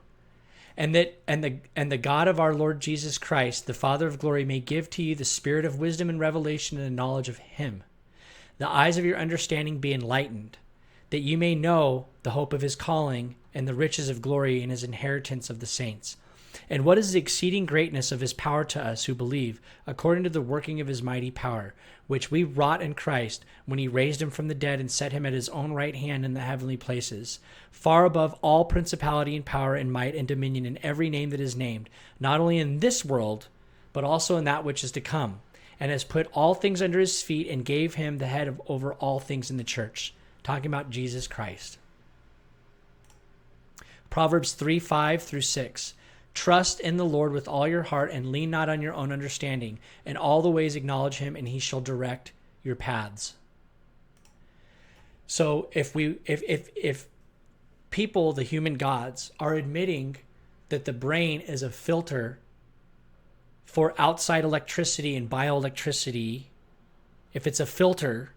[SPEAKER 1] And the God of our Lord Jesus Christ, the Father of glory, may give to you the spirit of wisdom and revelation and the knowledge of him. The eyes of your understanding be enlightened, that you may know the hope of his calling and the riches of glory in his inheritance of the saints. And what is the exceeding greatness of his power to us who believe, according to the working of his mighty power, which we wrought in Christ when he raised him from the dead and set him at his own right hand in the heavenly places, far above all principality and power and might and dominion in every name that is named, not only in this world, but also in that which is to come, and has put all things under his feet and gave him the head over all things in the church. Talking about Jesus Christ. Proverbs 3:5 through 6. Trust in the Lord with all your heart and lean not on your own understanding. In all the ways acknowledge him and he shall direct your paths. So if people, the human gods, are admitting that the brain is a filter for outside electricity and bioelectricity, if it's a filter,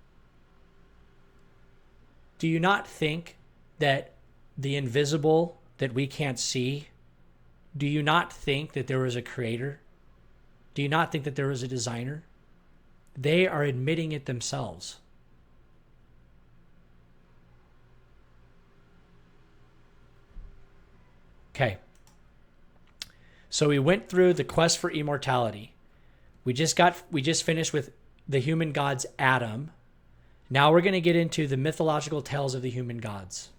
[SPEAKER 1] do you not think that the invisible that we can't see, do you not think that there was a creator? Do you not think that there was a designer? They are admitting it themselves. Okay. So we went through the quest for immortality. We just finished with the human gods Adam. Now we're going to get into the mythological tales of the human gods.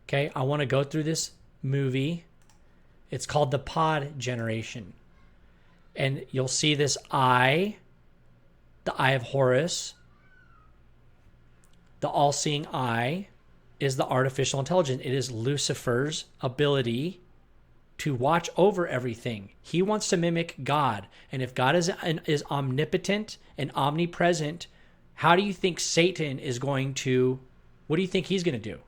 [SPEAKER 1] Okay, I want to go through this movie. It's called The Pod Generation. And you'll see this eye, the eye of Horus. The all-seeing eye is the artificial intelligence. It is Lucifer's ability to watch over everything. He wants to mimic God. And if God is omnipotent and omnipresent, how do you think Satan is going to, what do you think he's going to do?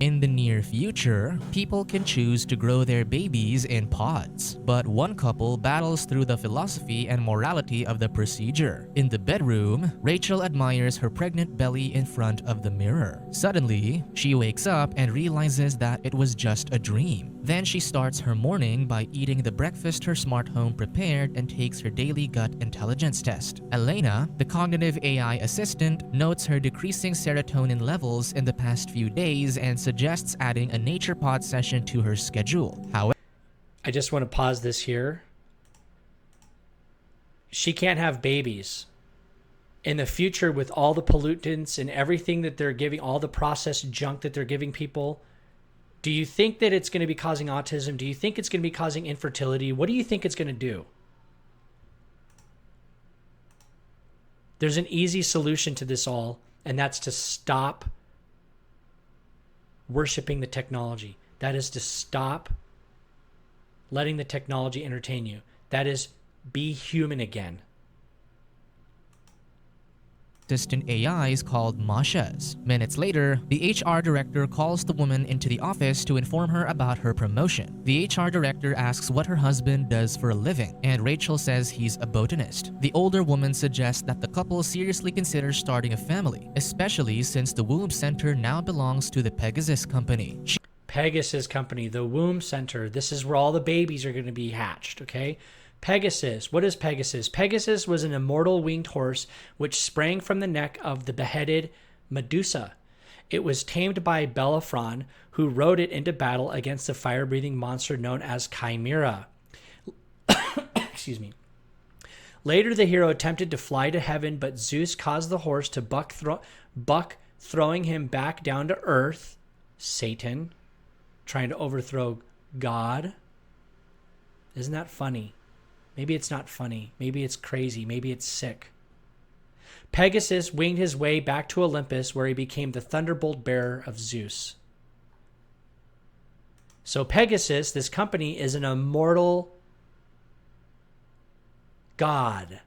[SPEAKER 4] In the near future, people can choose to grow their babies in pods, but one couple battles through the philosophy and morality of the procedure. In the bedroom, Rachel admires her pregnant belly in front of the mirror. Suddenly, she wakes up and realizes that it was just a dream. Then she starts her morning by eating the breakfast her smart home prepared and takes her daily gut intelligence test. Elena, the cognitive AI assistant, notes her decreasing serotonin levels in the past few days and suggests adding a nature pod session to her schedule. However,
[SPEAKER 1] I just want to pause this here. She can't have babies. In the future, with all the pollutants and everything that they're giving, all the processed junk that they're giving people, do you think that it's going to be causing autism? Do you think it's going to be causing infertility? What do you think it's going to do? There's an easy solution to this all, and that's to stop worshiping the technology. That is to stop letting the technology entertain you. That is, be human again.
[SPEAKER 4] assistant AIs called Mashas. Minutes later, the HR director calls the woman into the office to inform her about her promotion. The HR director asks what her husband does for a living, and Rachel says he's a botanist. The older woman suggests that the couple seriously consider starting a family, especially since the womb center now belongs to the Pegasus company.
[SPEAKER 1] Pegasus company, the womb center. This is where all the babies are going to be hatched, okay? Pegasus. What is Pegasus? Pegasus was an immortal winged horse which sprang from the neck of the beheaded Medusa. It was tamed by Bellerophon, who rode it into battle against the fire-breathing monster known as Chimera. Excuse me. Later, the hero attempted to fly to heaven, but Zeus caused the horse to buck, throwing him back down to earth. Satan, trying to overthrow God. Isn't that funny? Maybe it's not funny. Maybe it's crazy. Maybe it's sick. Pegasus winged his way back to Olympus, where he became the thunderbolt bearer of Zeus. So Pegasus, this company, is an immortal god.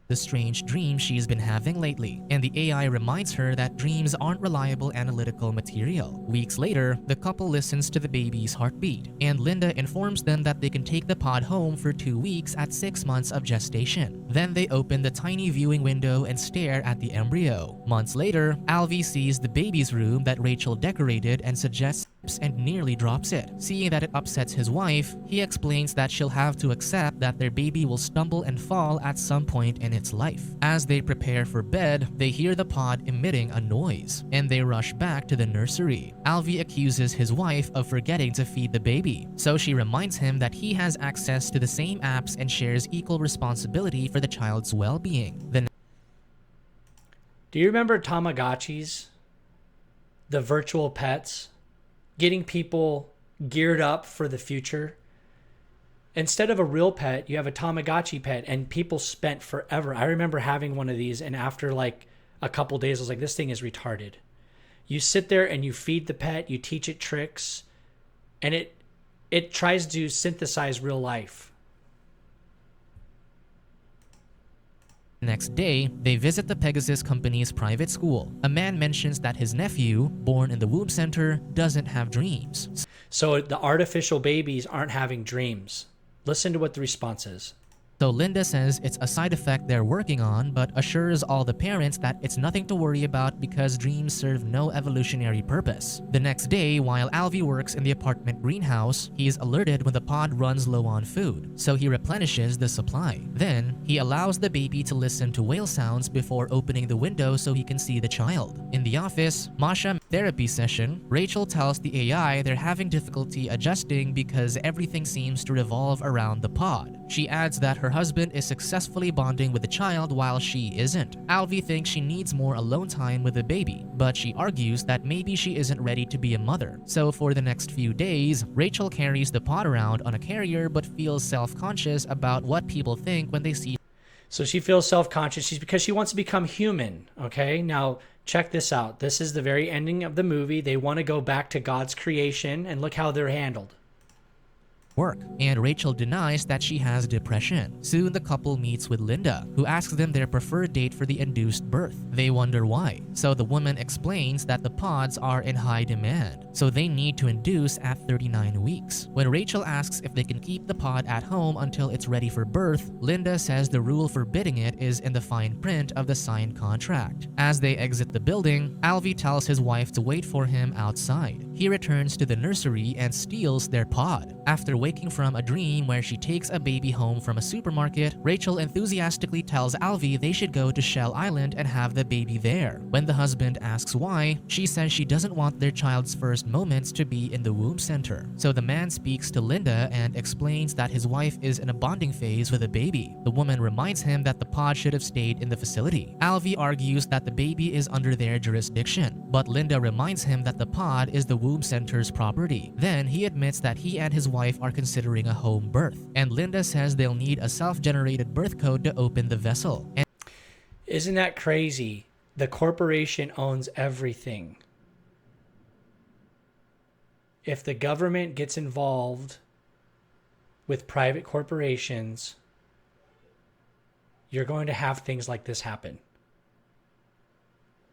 [SPEAKER 4] The strange dream she's been having lately, and the AI reminds her that dreams aren't reliable analytical material. Weeks later, the couple listens to the baby's heartbeat, and Linda informs them that they can take the pod home for 2 weeks at 6 months of gestation. Then they open the tiny viewing window and stare at the embryo. Months later, Alvy sees the baby's room that Rachel decorated and suggests and nearly drops it. Seeing that it upsets his wife, he explains that she'll have to accept that their baby will stumble and fall at some point in its life. As they prepare for bed, they hear the pod emitting a noise, and they rush back to the nursery. Alvy accuses his wife of forgetting to feed the baby, so she reminds him that he has access to the same apps and shares equal responsibility for the child's well-being.
[SPEAKER 1] Do you remember Tamagotchis? The virtual pets? Getting people geared up for the future. Instead of a real pet, you have a Tamagotchi pet, and people spent forever. I remember having one of these, and after like a couple days, I was like, this thing is retarded. You sit there and you feed the pet, you teach it tricks, and it tries to synthesize real life.
[SPEAKER 4] Next day, they visit the Pegasus company's private school. A man mentions that his nephew, born in the womb center, doesn't have dreams.
[SPEAKER 1] So the artificial babies aren't having dreams. Listen to what the response is.
[SPEAKER 4] So Linda says it's a side effect they're working on, but assures all the parents that it's nothing to worry about because dreams serve no evolutionary purpose. The next day, while Alvy works in the apartment greenhouse, he is alerted when the pod runs low on food, so he replenishes the supply. Then, he allows the baby to listen to whale sounds before opening the window so he can see the child. In the office, Masha therapy session, Rachel tells the AI they're having difficulty adjusting because everything seems to revolve around the pod. She adds that her husband is successfully bonding with the child while she isn't. Alvy thinks she needs more alone time with the baby, but she argues that maybe she isn't ready to be a mother. So for the next few days, Rachel carries the pod around on a carrier but feels self-conscious about what people think when they see.
[SPEAKER 1] So she feels self-conscious because she wants to become human, okay? Now, check this out. This is the very ending of the movie. They want to go back to God's creation, and look how they're handled.
[SPEAKER 4] work, and Rachel denies that she has depression. Soon the couple meets with Linda, who asks them their preferred date for the induced birth. They wonder why, so the woman explains that the pods are in high demand, so they need to induce at 39 weeks. When Rachel asks if they can keep the pod at home until it's ready for birth, Linda says the rule forbidding it is in the fine print of the signed contract. As they exit the building, Alvy tells his wife to wait for him outside. He returns to the nursery and steals their pod. After waking from a dream where she takes a baby home from a supermarket, Rachel enthusiastically tells Alvy they should go to Shell Island and have the baby there. When the husband asks why, she says she doesn't want their child's first moments to be in the womb center. So the man speaks to Linda and explains that his wife is in a bonding phase with a baby. The woman reminds him that the pod should have stayed in the facility. Alvy argues that the baby is under their jurisdiction, but Linda reminds him that the pod is the womb center's property. Then he admits that he and his wife are considering a home birth, and Linda says they'll need a self-generated birth code to open the vessel.
[SPEAKER 1] Isn't that crazy? The corporation owns everything. If the government gets involved with private corporations, you're going to have things like this happen.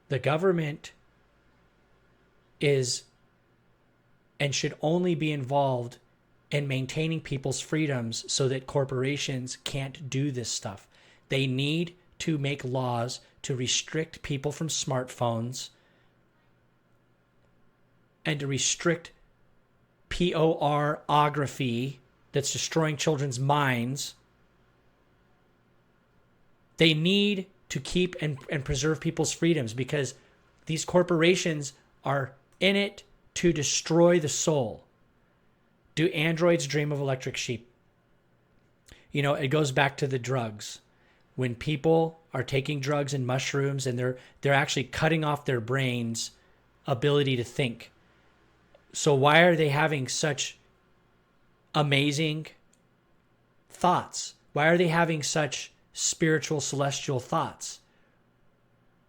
[SPEAKER 1] The government is and should only be involved in maintaining people's freedoms so that corporations can't do this stuff. They need to make laws to restrict people from smartphones and to restrict pornography that's destroying children's minds. They need to keep and preserve people's freedoms because these corporations are in it to destroy the soul. Do androids dream of electric sheep? You know, it goes back to the drugs. When people are taking drugs and mushrooms and they're actually cutting off their brain's ability to think. So why are they having such amazing thoughts? Why are they having such spiritual, celestial thoughts?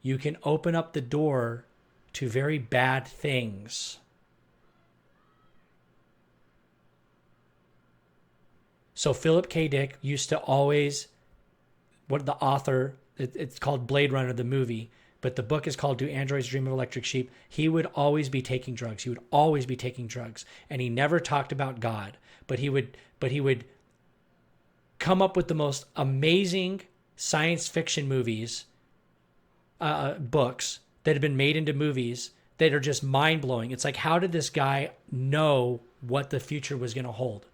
[SPEAKER 1] You can open up the door to very bad things. So Philip K. Dick used to always, what the author, it's called Blade Runner, the movie, but the book is called Do Androids Dream of Electric Sheep? He would always be taking drugs. He would always be taking drugs. And he never talked about God, but he would come up with the most amazing science fiction movies, books that have been made into movies that are just mind-blowing. It's like, how did this guy know what the future was going to hold?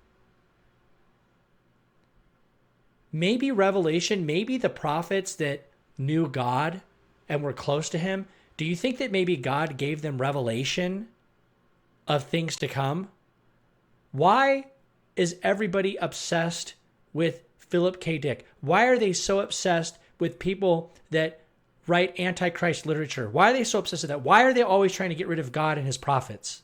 [SPEAKER 1] Maybe revelation, maybe the prophets that knew God and were close to him, do you think that maybe God gave them revelation of things to come? Why is everybody obsessed with Philip K. Dick? Why are they so obsessed with people that write antichrist literature? Why are they so obsessed with that? Why are they always trying to get rid of God and his prophets?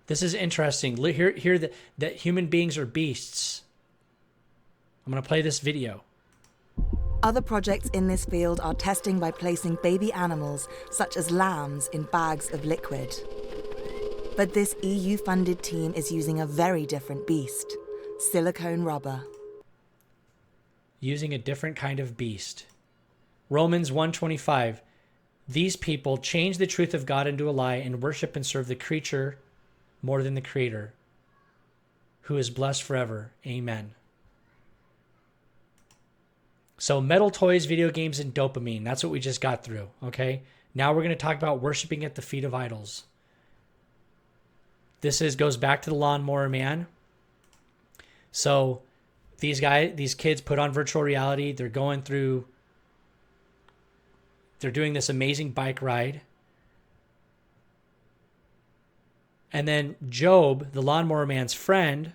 [SPEAKER 1] This is interesting. Hear that human beings are beasts. I'm going to play this video.
[SPEAKER 6] Other projects in this field are testing by placing baby animals, such as lambs, in bags of liquid. But this EU-funded team is using a very different beast, silicone rubber.
[SPEAKER 1] Using a different kind of beast. Romans 1:25. These people change the truth of God into a lie and worship and serve the creature more than the Creator, who is blessed forever. Amen. So metal toys, video games, and dopamine. That's what we just got through, okay? Now we're going to talk about worshiping at the feet of idols. This goes back to the Lawnmower Man. So these kids put on virtual reality. They're doing this amazing bike ride. And then Job, the Lawnmower Man's friend,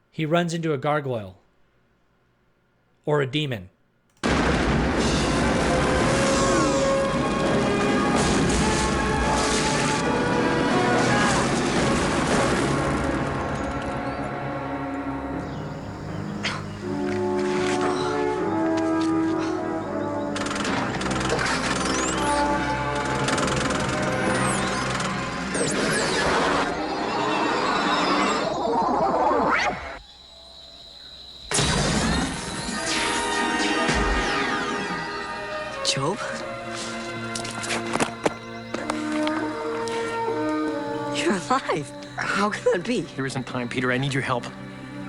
[SPEAKER 1] he runs into a gargoyle or a demon.
[SPEAKER 7] Job? You're alive. How can that be?
[SPEAKER 17] There isn't time, Peter. I need your help.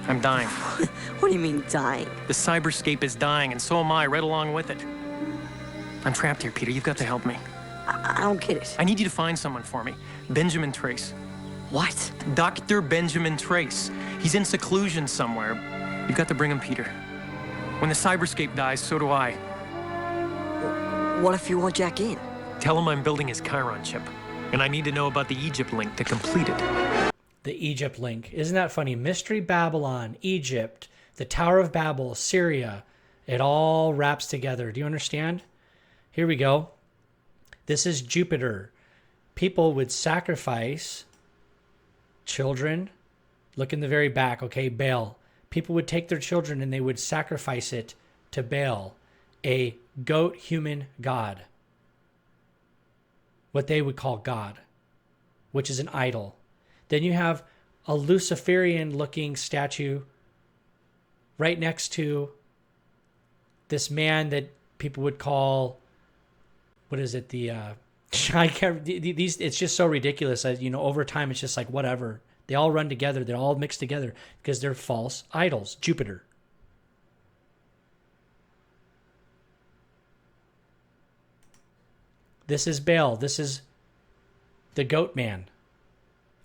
[SPEAKER 17] I'm dying.
[SPEAKER 7] What do you mean, dying?
[SPEAKER 17] The cyberscape is dying, and so am I, right along with it. I'm trapped here, Peter. You've got to help me.
[SPEAKER 7] I don't get it.
[SPEAKER 17] I need you to find someone for me. Benjamin Trace.
[SPEAKER 7] What?
[SPEAKER 17] Dr. Benjamin Trace. He's in seclusion somewhere. You've got to bring him, Peter. When the cyberscape dies, so do I.
[SPEAKER 7] What if you want Jack in?
[SPEAKER 17] Tell him I'm building his Chiron chip, and I need to know about the Egypt link to complete it.
[SPEAKER 1] The Egypt link. Isn't that funny? Mystery Babylon, Egypt, the Tower of Babel, Syria. It all wraps together. Do you understand? Here we go. This is Jupiter. People would sacrifice children. Look in the very back, okay? Baal. People would take their children and they would sacrifice it to Baal, a goat human god. What they would call God, which is an idol. Then you have a Luciferian looking statue right next to this man that people would call, what is it? I can't, these, it's just so ridiculous. Over time, it's just like, whatever. They all run together. They're all mixed together because they're false idols. Jupiter. This is Baal. This is the goat man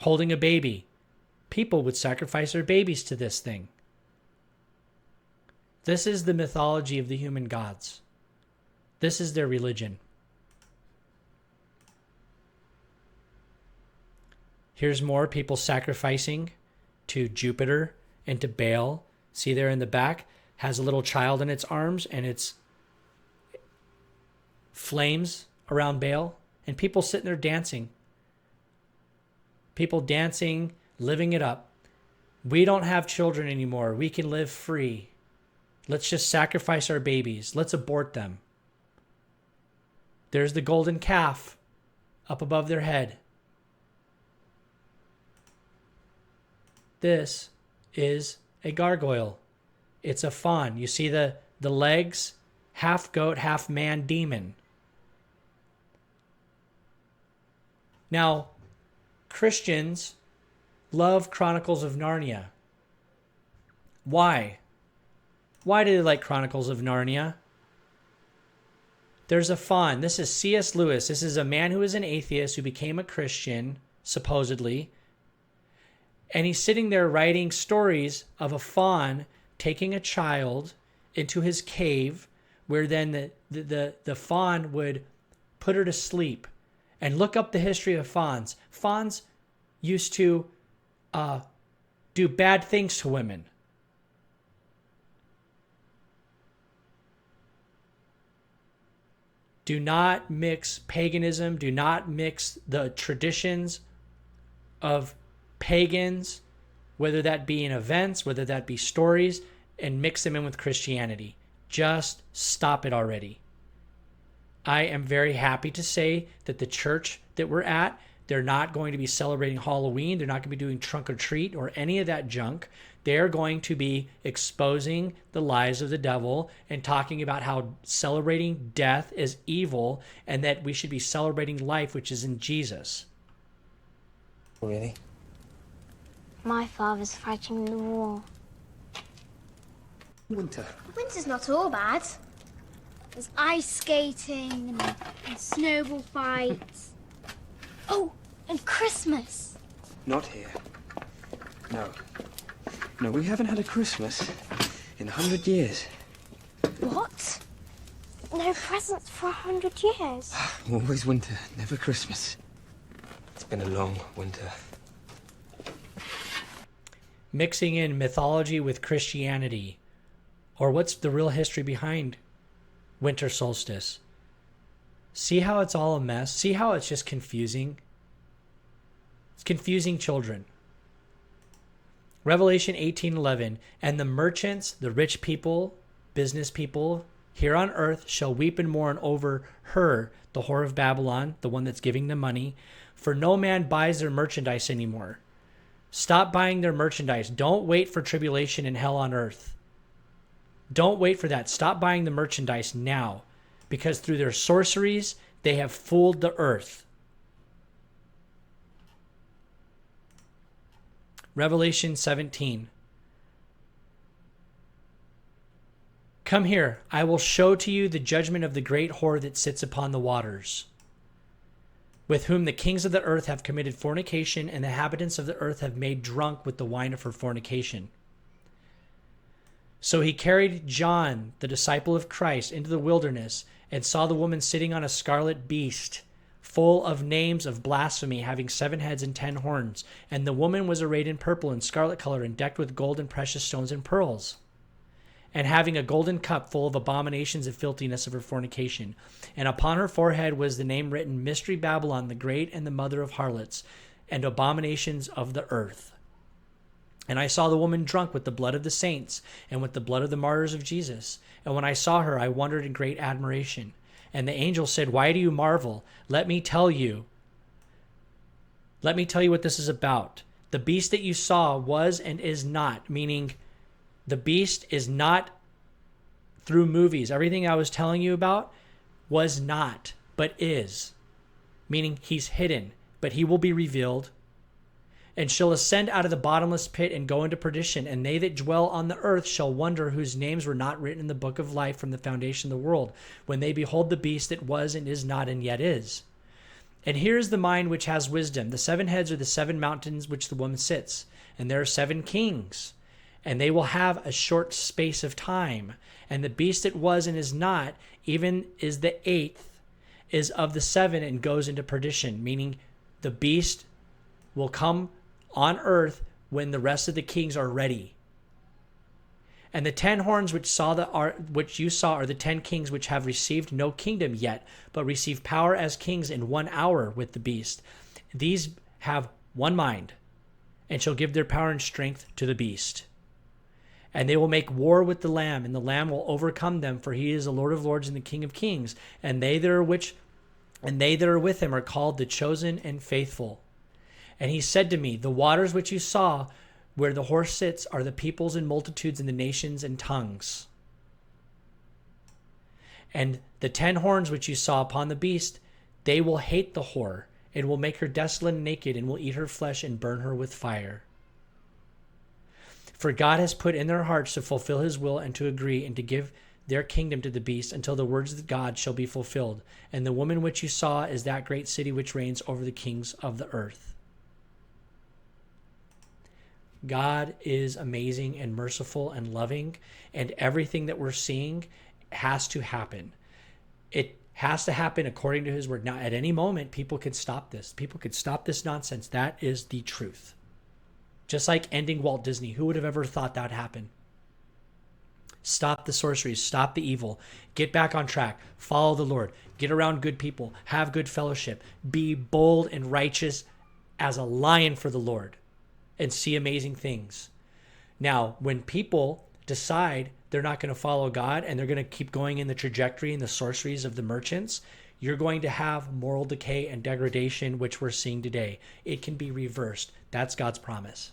[SPEAKER 1] holding a baby. People would sacrifice their babies to this thing. This is the mythology of the human gods. This is their religion. Here's more people sacrificing to Jupiter and to Baal. See there in the back, has a little child in its arms and it's flames around Baal, and people sitting there dancing. People dancing, living it up. We don't have children anymore. We can live free. Let's just sacrifice our babies. Let's abort them. There's the golden calf up above their head. This is a gargoyle. It's a faun. You see the legs, half goat, half man demon. Now, Christians love Chronicles of Narnia. Why? Why do they like Chronicles of Narnia? There's a faun. This is C.S. Lewis. This is a man who is an atheist who became a Christian, supposedly. And he's sitting there writing stories of a faun taking a child into his cave, where then the faun would put her to sleep. And look up the history of fawns. Fawns used to do bad things to women. Do not mix paganism. Do not mix the traditions of pagans, whether that be in events, whether that be stories, and mix them in with Christianity. Just stop it already. I am very happy to say that the church that we're at, they're not going to be celebrating Halloween. They're not going to be doing trunk or treat or any of that junk. They're going to be exposing the lies of the devil and talking about how celebrating death is evil and that we should be celebrating life, which is in Jesus.
[SPEAKER 8] Really?
[SPEAKER 9] My father's fighting the war.
[SPEAKER 8] Winter.
[SPEAKER 9] Winter's not all bad. There's ice skating and snowball fights. Oh, and Christmas.
[SPEAKER 8] Not here. No. No, we haven't had a Christmas in 100 years.
[SPEAKER 9] What? No presents for 100 years.
[SPEAKER 8] Always winter, never Christmas. It's been a long winter.
[SPEAKER 1] Mixing in mythology with Christianity. Or what's the real history behind winter solstice? See how it's all a mess? See how it's just confusing? It's confusing children. Revelation 18:11, and the merchants, the rich people, business people here on earth shall weep and mourn over her, the whore of Babylon, the one that's giving them money, for no man buys their merchandise anymore. Stop buying their merchandise. Don't wait for tribulation and hell on earth. Don't wait for that. Stop buying the merchandise now. because through their sorceries, they have fooled the earth. Revelation 17. Come here, I will show to you the judgment of the great whore that sits upon the waters, with whom the kings of the earth have committed fornication, and the inhabitants of the earth have made drunk with the wine of her fornication. So he carried John, the disciple of Christ, into the wilderness, and saw the woman sitting on a scarlet beast, full of names of blasphemy, having 7 heads and 10 horns. And the woman was arrayed in purple and scarlet color, and decked with gold and precious stones and pearls, and having a golden cup full of abominations and filthiness of her fornication. And upon her forehead was the name written, Mystery Babylon, the Great, and the Mother of Harlots, and abominations of the earth. And I saw the woman drunk with the blood of the saints, and with the blood of the martyrs of Jesus. And when I saw her, I wondered in great admiration. And the angel said, Why do you marvel? Let me tell you what this is about. The beast that you saw was and is not, meaning the beast is not through movies. Everything I was telling you about was not, but is. Meaning he's hidden, but he will be revealed. And shall ascend out of the bottomless pit and go into perdition. And they that dwell on the earth shall wonder, whose names were not written in the book of life from the foundation of the world, when they behold the beast that was and is not and yet is. And here is the mind which has wisdom. The 7 heads are the 7 mountains which the woman sits. And there are 7 kings. And they will have a short space of time. And the beast that was and is not, even is the 8th, is of the 7 and goes into perdition. Meaning the beast will come on earth when the rest of the kings are ready. And the 10 horns which you saw are the 10 kings which have received no kingdom yet, but receive power as kings in 1 hour with the beast. These have one mind, and shall give their power and strength to the beast. And they will make war with the Lamb, and the Lamb will overcome them, for he is the Lord of lords and the King of kings. And they that are with him are called the chosen and faithful. And he said to me, The waters which you saw, where the horse sits, are the peoples and multitudes and the nations and tongues. And the 10 horns which you saw upon the beast, they will hate the whore, and will make her desolate and naked, and will eat her flesh and burn her with fire. For God has put in their hearts to fulfill his will, and to agree, and to give their kingdom to the beast, until the words of God shall be fulfilled. And the woman which you saw is that great city which reigns over the kings of the earth. God is amazing and merciful and loving, and everything that we're seeing has to happen. It has to happen according to his word. Now, at any moment, people could stop this. People could stop this nonsense. That is the truth. Just like ending Walt Disney. Who would have ever thought that would happen? Stop the sorceries. Stop the evil. Get back on track. Follow the Lord. Get around good people. Have good fellowship. Be bold and righteous as a lion for the Lord, and see amazing things. Now, when people decide they're not going to follow God, and they're going to keep going in the trajectory and the sorceries of the merchants, you're going to have moral decay and degradation, which we're seeing today. It can be reversed. That's God's promise.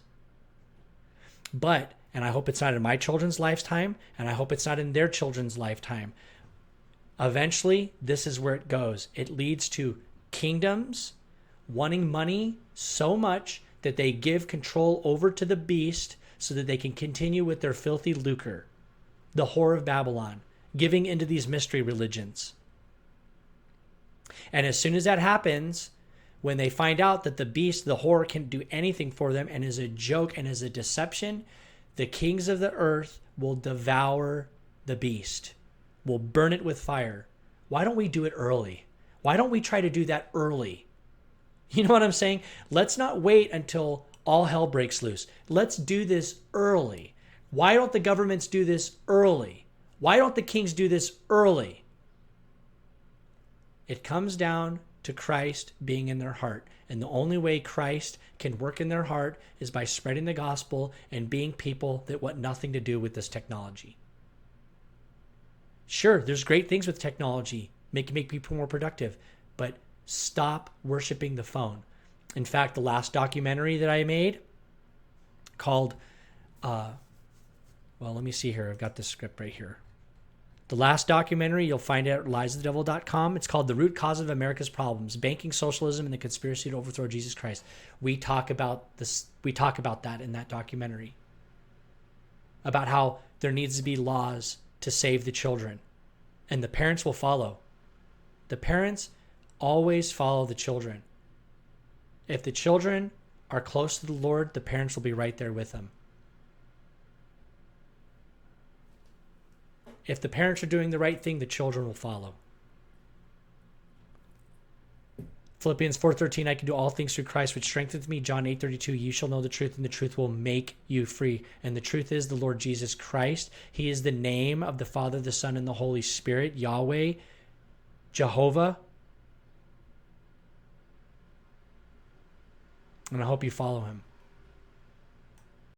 [SPEAKER 1] But, and I hope it's not in my children's lifetime, and I hope it's not in their children's lifetime, eventually, this is where it goes. It leads to kingdoms wanting money so much that they give control over to the beast so that they can continue with their filthy lucre, the whore of Babylon, giving into these mystery religions. And as soon as that happens, when they find out that the beast, the whore, can't do anything for them and is a joke and is a deception, the kings of the earth will devour the beast, will burn it with fire. Why don't we do it early? Why don't we try to do that early? You know what I'm saying? Let's not wait until all hell breaks loose. Let's do this early. Why don't the governments do this early? Why don't the kings do this early? It comes down to Christ being in their heart. And the only way Christ can work in their heart is by spreading the gospel and being people that want nothing to do with this technology. Sure, there's great things with technology, make people more productive, but stop worshiping the phone. In fact, the last documentary that I made called, well, let me see here. I've got the script right here. The last documentary you'll find it at liesofthedevil.com. It's called The Root Cause of America's Problems: Banking, Socialism, and the Conspiracy to Overthrow Jesus Christ. We talk about this. We talk about that in that documentary. About how there needs to be laws to save the children. And the parents will follow. The parents always follow the children. If the children are close to the Lord, the parents will be right there with them. If the parents are doing the right thing, the children will follow. Philippians 4:13, I can do all things through Christ, which strengthens me. John 8:32, you shall know the truth, and the truth will make you free. And the truth is the Lord Jesus Christ. He is the name of the Father, the Son, and the Holy Spirit, Yahweh, Jehovah. And I hope you follow him.